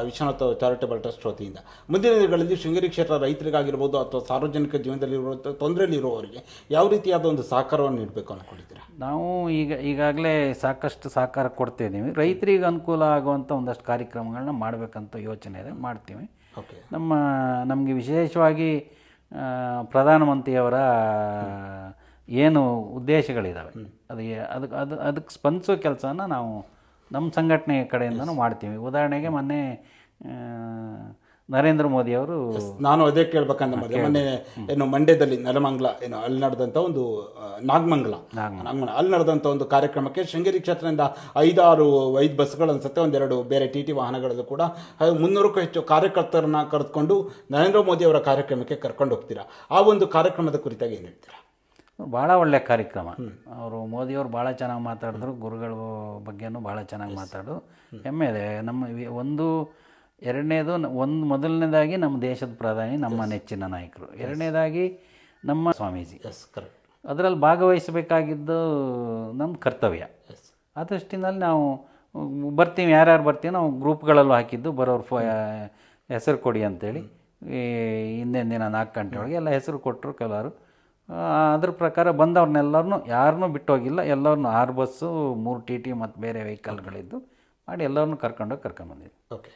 ವಿಶ್ವನಾಥ ಚಾರಿಟಬಲ್ ಟ್ರಸ್ಟ್ ವತಿಯಿಂದ ಮುಂದಿನ ದಿನಗಳಲ್ಲಿ ಶೃಂಗೇರಿ ಕ್ಷೇತ್ರ ರೈತರಿಗಾಗಿರ್ಬೋದು ಅಥವಾ ಸಾರ್ವಜನಿಕ ಜೀವನದಲ್ಲಿ ತೊಂದರೆಯಲ್ಲಿರುವವರಿಗೆ ಯಾವ ರೀತಿಯಾದ ಒಂದು ಸಹಕಾರವನ್ನು ನೀಡಬೇಕು ಅಂದ್ಕೊಂಡಿದ್ದೀರಾ? ನಾವು ಈಗಾಗಲೇ ಸಾಕಷ್ಟು ಸಹಕಾರ ಕೊಡ್ತಿದ್ದೀವಿ. ರೈತರಿಗೆ ಅನುಕೂಲ ಆಗುವಂಥ ಒಂದಷ್ಟು ಕಾರ್ಯಕ್ರಮಗಳನ್ನ ಮಾಡಬೇಕಂತ ಯೋಚನೆ ಇದೆ, ಮಾಡ್ತೀವಿ. ಓಕೆ. ನಮಗೆ ವಿಶೇಷವಾಗಿ ಪ್ರಧಾನಮಂತ್ರಿಯವರ ಏನು ಉದ್ದೇಶಗಳಿದ್ದಾವೆ ಅದಕ್ಕೆ ಸ್ಪಂದಿಸೋ ಕೆಲಸನ ನಾವು ನಮ್ಮ ಸಂಘಟನೆ ಕಡೆಯಿಂದನೂ ಮಾಡ್ತೀವಿ. ಉದಾಹರಣೆಗೆ ಮೊನ್ನೆ ನರೇಂದ್ರ ಮೋದಿಯವರು, ನಾನು ಅದೇ ಕೇಳ್ಬೇಕಂತ ಮೊನ್ನೆ ಏನು ಮಂಡ್ಯದಲ್ಲಿ ನೆಲಮಂಗಲ ಏನು ಅಲ್ಲಿ ನಡೆದಂಥ ಒಂದು ನಾಗಮಂಗಲ ಅಲ್ಲಿ ನಡೆದಂಥ ಒಂದು ಕಾರ್ಯಕ್ರಮಕ್ಕೆ ಶೃಂಗೇರಿ ಕ್ಷೇತ್ರದಿಂದ 5 ಬಸ್ಗಳು ಅನ್ಸುತ್ತೆ, ಒಂದೆರಡು ಬೇರೆ TT ವಾಹನಗಳಲ್ಲೂ ಕೂಡ 300ಕ್ಕೂ ಹೆಚ್ಚು ಕಾರ್ಯಕರ್ತರನ್ನ ಕರೆದುಕೊಂಡು ನರೇಂದ್ರ ಮೋದಿ ಅವರ ಕಾರ್ಯಕ್ರಮಕ್ಕೆ ಕರ್ಕೊಂಡು ಹೋಗ್ತೀರಾ. ಆ ಒಂದು ಕಾರ್ಯಕ್ರಮದ ಕುರಿತಾಗಿ ಏನು ಹೇಳ್ತೀರಾ? ಭಾಳ ಒಳ್ಳೆಯ ಕಾರ್ಯಕ್ರಮ. ಅವರು ಮೋದಿಯವರು ಭಾಳ ಚೆನ್ನಾಗಿ ಮಾತಾಡಿದ್ರು, ಗುರುಗಳ ಬಗ್ಗೆನೂ ಭಾಳ ಚೆನ್ನಾಗಿ ಮಾತಾಡೋದು ಹೆಮ್ಮೆ ಇದೆ. ಎರಡನೇದು ಮೊದಲನೇದಾಗಿ ನಮ್ಮ ದೇಶದ ಪ್ರಧಾನಿ, ನಮ್ಮ ನೆಚ್ಚಿನ ನಾಯಕರು. ಎರಡನೇದಾಗಿ ನಮ್ಮ ಸ್ವಾಮೀಜಿ. ಅದರಲ್ಲಿ ಭಾಗವಹಿಸಬೇಕಾಗಿದ್ದು ನಮ್ಮ ಕರ್ತವ್ಯ. ಆ ದೃಷ್ಟಿನಲ್ಲಿ ನಾವು ಬರ್ತೀವಿ, ಯಾರ್ಯಾರು ಬರ್ತೀವಿ ನಾವು ಗ್ರೂಪ್ಗಳಲ್ಲೂ ಹಾಕಿದ್ದು, ಬರೋರು ಹೆಸರು ಕೊಡಿ ಅಂತೇಳಿ ಹಿಂದಿನ ದಿನ 4 ಗಂಟೆ ಒಳಗೆ ಎಲ್ಲ ಹೆಸರು ಕೊಟ್ಟರು ಕೆಲವರು. ಅದ್ರ ಪ್ರಕಾರ ಬಂದವ್ರನ್ನೆಲ್ಲರನ್ನೂ ಯಾರನ್ನೂ ಬಿಟ್ಟೋಗಿಲ್ಲ, ಎಲ್ಲರನ್ನೂ 6 ಬಸ್ಸು 3 TT ಮತ್ತು ಬೇರೆ ವೆಹಿಕಲ್ಗಳಿದ್ದು ಮಾಡಿ ಎಲ್ಲರನ್ನೂ ಕರ್ಕೊಂಡ್ಬಂದಿದ್ವಿ. ಓಕೆ.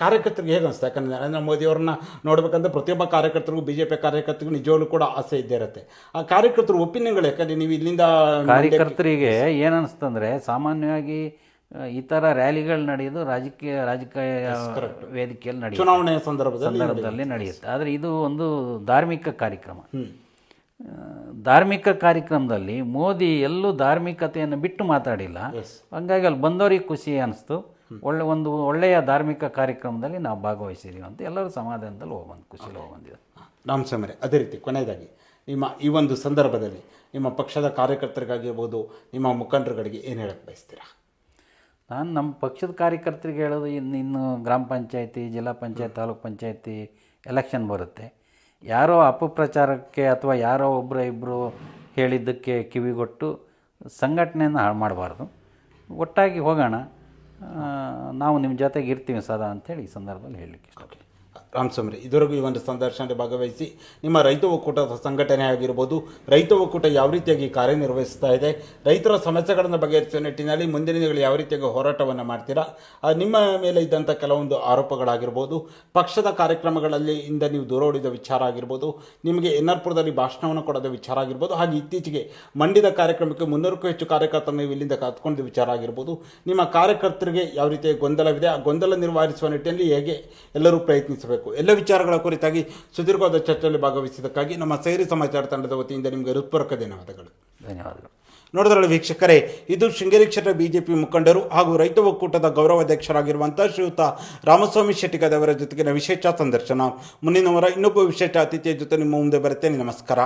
ಕಾರ್ಯಕರ್ತರಿಗೆ ಹೇಗೆ ಅನಿಸ್ತಾ? ಯಾಕಂದರೆ ನರೇಂದ್ರ ಮೋದಿ ಅವ್ರನ್ನ ನೋಡ್ಬೇಕಂದ್ರೆ ಪ್ರತಿಯೊಬ್ಬ ಕಾರ್ಯಕರ್ತರಿಗೂ BJP ಕಾರ್ಯಕರ್ತರಿಗೂ ನಿಜವಾಗ್ಲೂ ಕೂಡ ಆಸೆ ಇದ್ದೇ ಇರುತ್ತೆ. ಆ ಕಾರ್ಯಕರ್ತರ ಒಪಿನಿಯನ್ಗಳು, ಯಾಕಂದರೆ ನೀವು ಇಲ್ಲಿಂದ ಕಾರ್ಯಕರ್ತರಿಗೆ ಏನು ಅನಿಸ್ತಂದರೆ, ಸಾಮಾನ್ಯವಾಗಿ ಈ ಥರ ರ್ಯಾಲಿಗಳು ನಡೆಯೋದು ರಾಜಕೀಯ ವೇದಿಕೆಯಲ್ಲಿ ನಡೆಯುತ್ತೆ, ಚುನಾವಣೆಯ ಸಂದರ್ಭದಲ್ಲಿ ನಡೆಯುತ್ತೆ. ಆದರೆ ಇದು ಒಂದು ಧಾರ್ಮಿಕ ಕಾರ್ಯಕ್ರಮ. ಧಾರ್ಮಿಕ ಕಾರ್ಯಕ್ರಮದಲ್ಲಿ ಮೋದಿ ಎಲ್ಲೂ ಧಾರ್ಮಿಕತೆಯನ್ನು ಬಿಟ್ಟು ಮಾತಾಡಿಲ್ಲ. ಹಂಗಾಗಿ ಅಲ್ಲಿ ಬಂದವರಿಗೆ ಖುಷಿ ಅನಿಸ್ತು. ಒಳ್ಳೆಯ ಧಾರ್ಮಿಕ ಕಾರ್ಯಕ್ರಮದಲ್ಲಿ ನಾವು ಭಾಗವಹಿಸಿದ್ದೀವಿ ಅಂತ ಎಲ್ಲರೂ ಸಮಾಧಾನದಲ್ಲಿ ಖುಷಿಯಲ್ಲಿ ಹೋಗ್ಬಂದಿದ್ದಾರೆ. ರಾಮಸ್ವಾಮಿ, ಅದೇ ರೀತಿ ಕೊನೆಯದಾಗಿ ನಿಮ್ಮ ಈ ಒಂದು ಸಂದರ್ಭದಲ್ಲಿ ನಿಮ್ಮ ಪಕ್ಷದ ಕಾರ್ಯಕರ್ತರಿಗಾಗಿರ್ಬೋದು, ನಿಮ್ಮ ಮುಖಂಡರುಗಳಿಗೆ ಏನು ಹೇಳಕ್ಕೆ ಬಯಸ್ತೀರಾ? ನಾನು ನಮ್ಮ ಪಕ್ಷದ ಕಾರ್ಯಕರ್ತರಿಗೆ ಹೇಳೋದು, ಇನ್ನು ಗ್ರಾಮ ಪಂಚಾಯತಿ, ಜಿಲ್ಲಾ ಪಂಚಾಯತ್, ತಾಲೂಕು ಪಂಚಾಯತಿ ಎಲೆಕ್ಷನ್ ಬರುತ್ತೆ. ಯಾರೋ ಅಪಪ್ರಚಾರಕ್ಕೆ ಅಥವಾ ಯಾರೋ ಇಬ್ಬರು ಹೇಳಿದ್ದಕ್ಕೆ ಕಿವಿಗೊಟ್ಟು ಸಂಘಟನೆಯನ್ನು ಹಾಳು ಮಾಡಬಾರ್ದು. ಒಟ್ಟಾಗಿ ಹೋಗೋಣ, ನಾವು ನಿಮ್ಮ ಜೊತೆಗೆ ಇರ್ತೀವಿ ಸದಾ ಅಂತೇಳಿ ಈ ಸಂದರ್ಭದಲ್ಲಿ ಹೇಳಲಿಕ್ಕೆ ಇಷ್ಟಪಡ್ತೀನಿ. ರಾಮಸ್ವಾಮಿ, ಇದುವರೆಗೂ ಈ ಒಂದು ಸಂದರ್ಶನದಲ್ಲಿ ಭಾಗವಹಿಸಿ ನಿಮ್ಮ ರೈತ ಒಕ್ಕೂಟದ ಸಂಘಟನೆ ಆಗಿರ್ಬೋದು, ರೈತ ಒಕ್ಕೂಟ ಯಾವ ರೀತಿಯಾಗಿ ಕಾರ್ಯನಿರ್ವಹಿಸ್ತಾ ಇದೆ, ರೈತರ ಸಮಸ್ಯೆಗಳನ್ನು ಬಗೆಹರಿಸುವ ನಿಟ್ಟಿನಲ್ಲಿ ಮುಂದಿನ ದಿನಗಳು ಯಾವ ರೀತಿಯಾಗಿ ಹೋರಾಟವನ್ನು ಮಾಡ್ತೀರಾ, ನಿಮ್ಮ ಮೇಲೆ ಇದ್ದಂಥ ಕೆಲವೊಂದು ಆರೋಪಗಳಾಗಿರ್ಬೋದು, ಪಕ್ಷದ ಕಾರ್ಯಕ್ರಮಗಳಲ್ಲಿ ಇಂದ ನೀವು ದೂರ ಉಳಿದ ವಿಚಾರ ಆಗಿರ್ಬೋದು, ನಿಮಗೆ ಎನ್ಆರ್ಪುರದಲ್ಲಿ ಭಾಷಣವನ್ನು ಕೊಡೋದ ವಿಚಾರ ಆಗಿರ್ಬೋದು, ಹಾಗೆ ಇತ್ತೀಚೆಗೆ ಮಂಡ್ಯದ ಕಾರ್ಯಕ್ರಮಕ್ಕೆ 300ಕ್ಕೂ ಹೆಚ್ಚು ಕಾರ್ಯಕರ್ತರು ನೀವು ಇಲ್ಲಿಂದ ಕತ್ಕೊಂಡಿದ್ದ ವಿಚಾರ ಆಗಿರ್ಬೋದು, ನಿಮ್ಮ ಕಾರ್ಯಕರ್ತರಿಗೆ ಯಾವ ರೀತಿಯ ಗೊಂದಲವಿದೆ, ಆ ಗೊಂದಲ ನಿವಾರಿಸುವ ನಿಟ್ಟಿನಲ್ಲಿ ಹೇಗೆ ಎಲ್ಲರೂ ಪ್ರಯತ್ನಿಸಬೇಕು, ಎಲ್ಲ ವಿಚಾರಗಳ ಕುರಿತಾಗಿ ಸುದೀರ್ಘವಾದ ಚರ್ಚೆಯಲ್ಲಿ ಭಾಗವಹಿಸಿದ್ದಕ್ಕಾಗಿ ನಮ್ಮ ಸೈರಿ ಸಮಾಚಾರ ತಂಡದ ವತಿಯಿಂದ ನಿಮಗೆ ಹೃತ್ಪೂರ್ವಕ ಧನ್ಯವಾದಗಳು. ನೋಡಿದ್ರಲ್ಲ ವೀಕ್ಷಕರೇ, ಇದು ಶೃಂಗೇರಿ ಕ್ಷೇತ್ರ BJP ಮುಖಂಡರು ಹಾಗೂ ರೈತ ಒಕ್ಕೂಟದ ಗೌರವಾಧ್ಯಕ್ಷರಾಗಿರುವಂಥ ಶ್ರೀಯುತ ರಾಮಸ್ವಾಮಿ ಶೆಟ್ಟಿಗದವರ ಜೊತೆಗಿನ ವಿಶೇಷ ಸಂದರ್ಶನ. ಮುಂದಿನ ವಾರ ಇನ್ನೊಬ್ಬ ವಿಶೇಷ ಅತಿಥಿಯ ಜೊತೆ ನಿಮ್ಮ ಮುಂದೆ ಬರುತ್ತೇನೆ. ನಮಸ್ಕಾರ.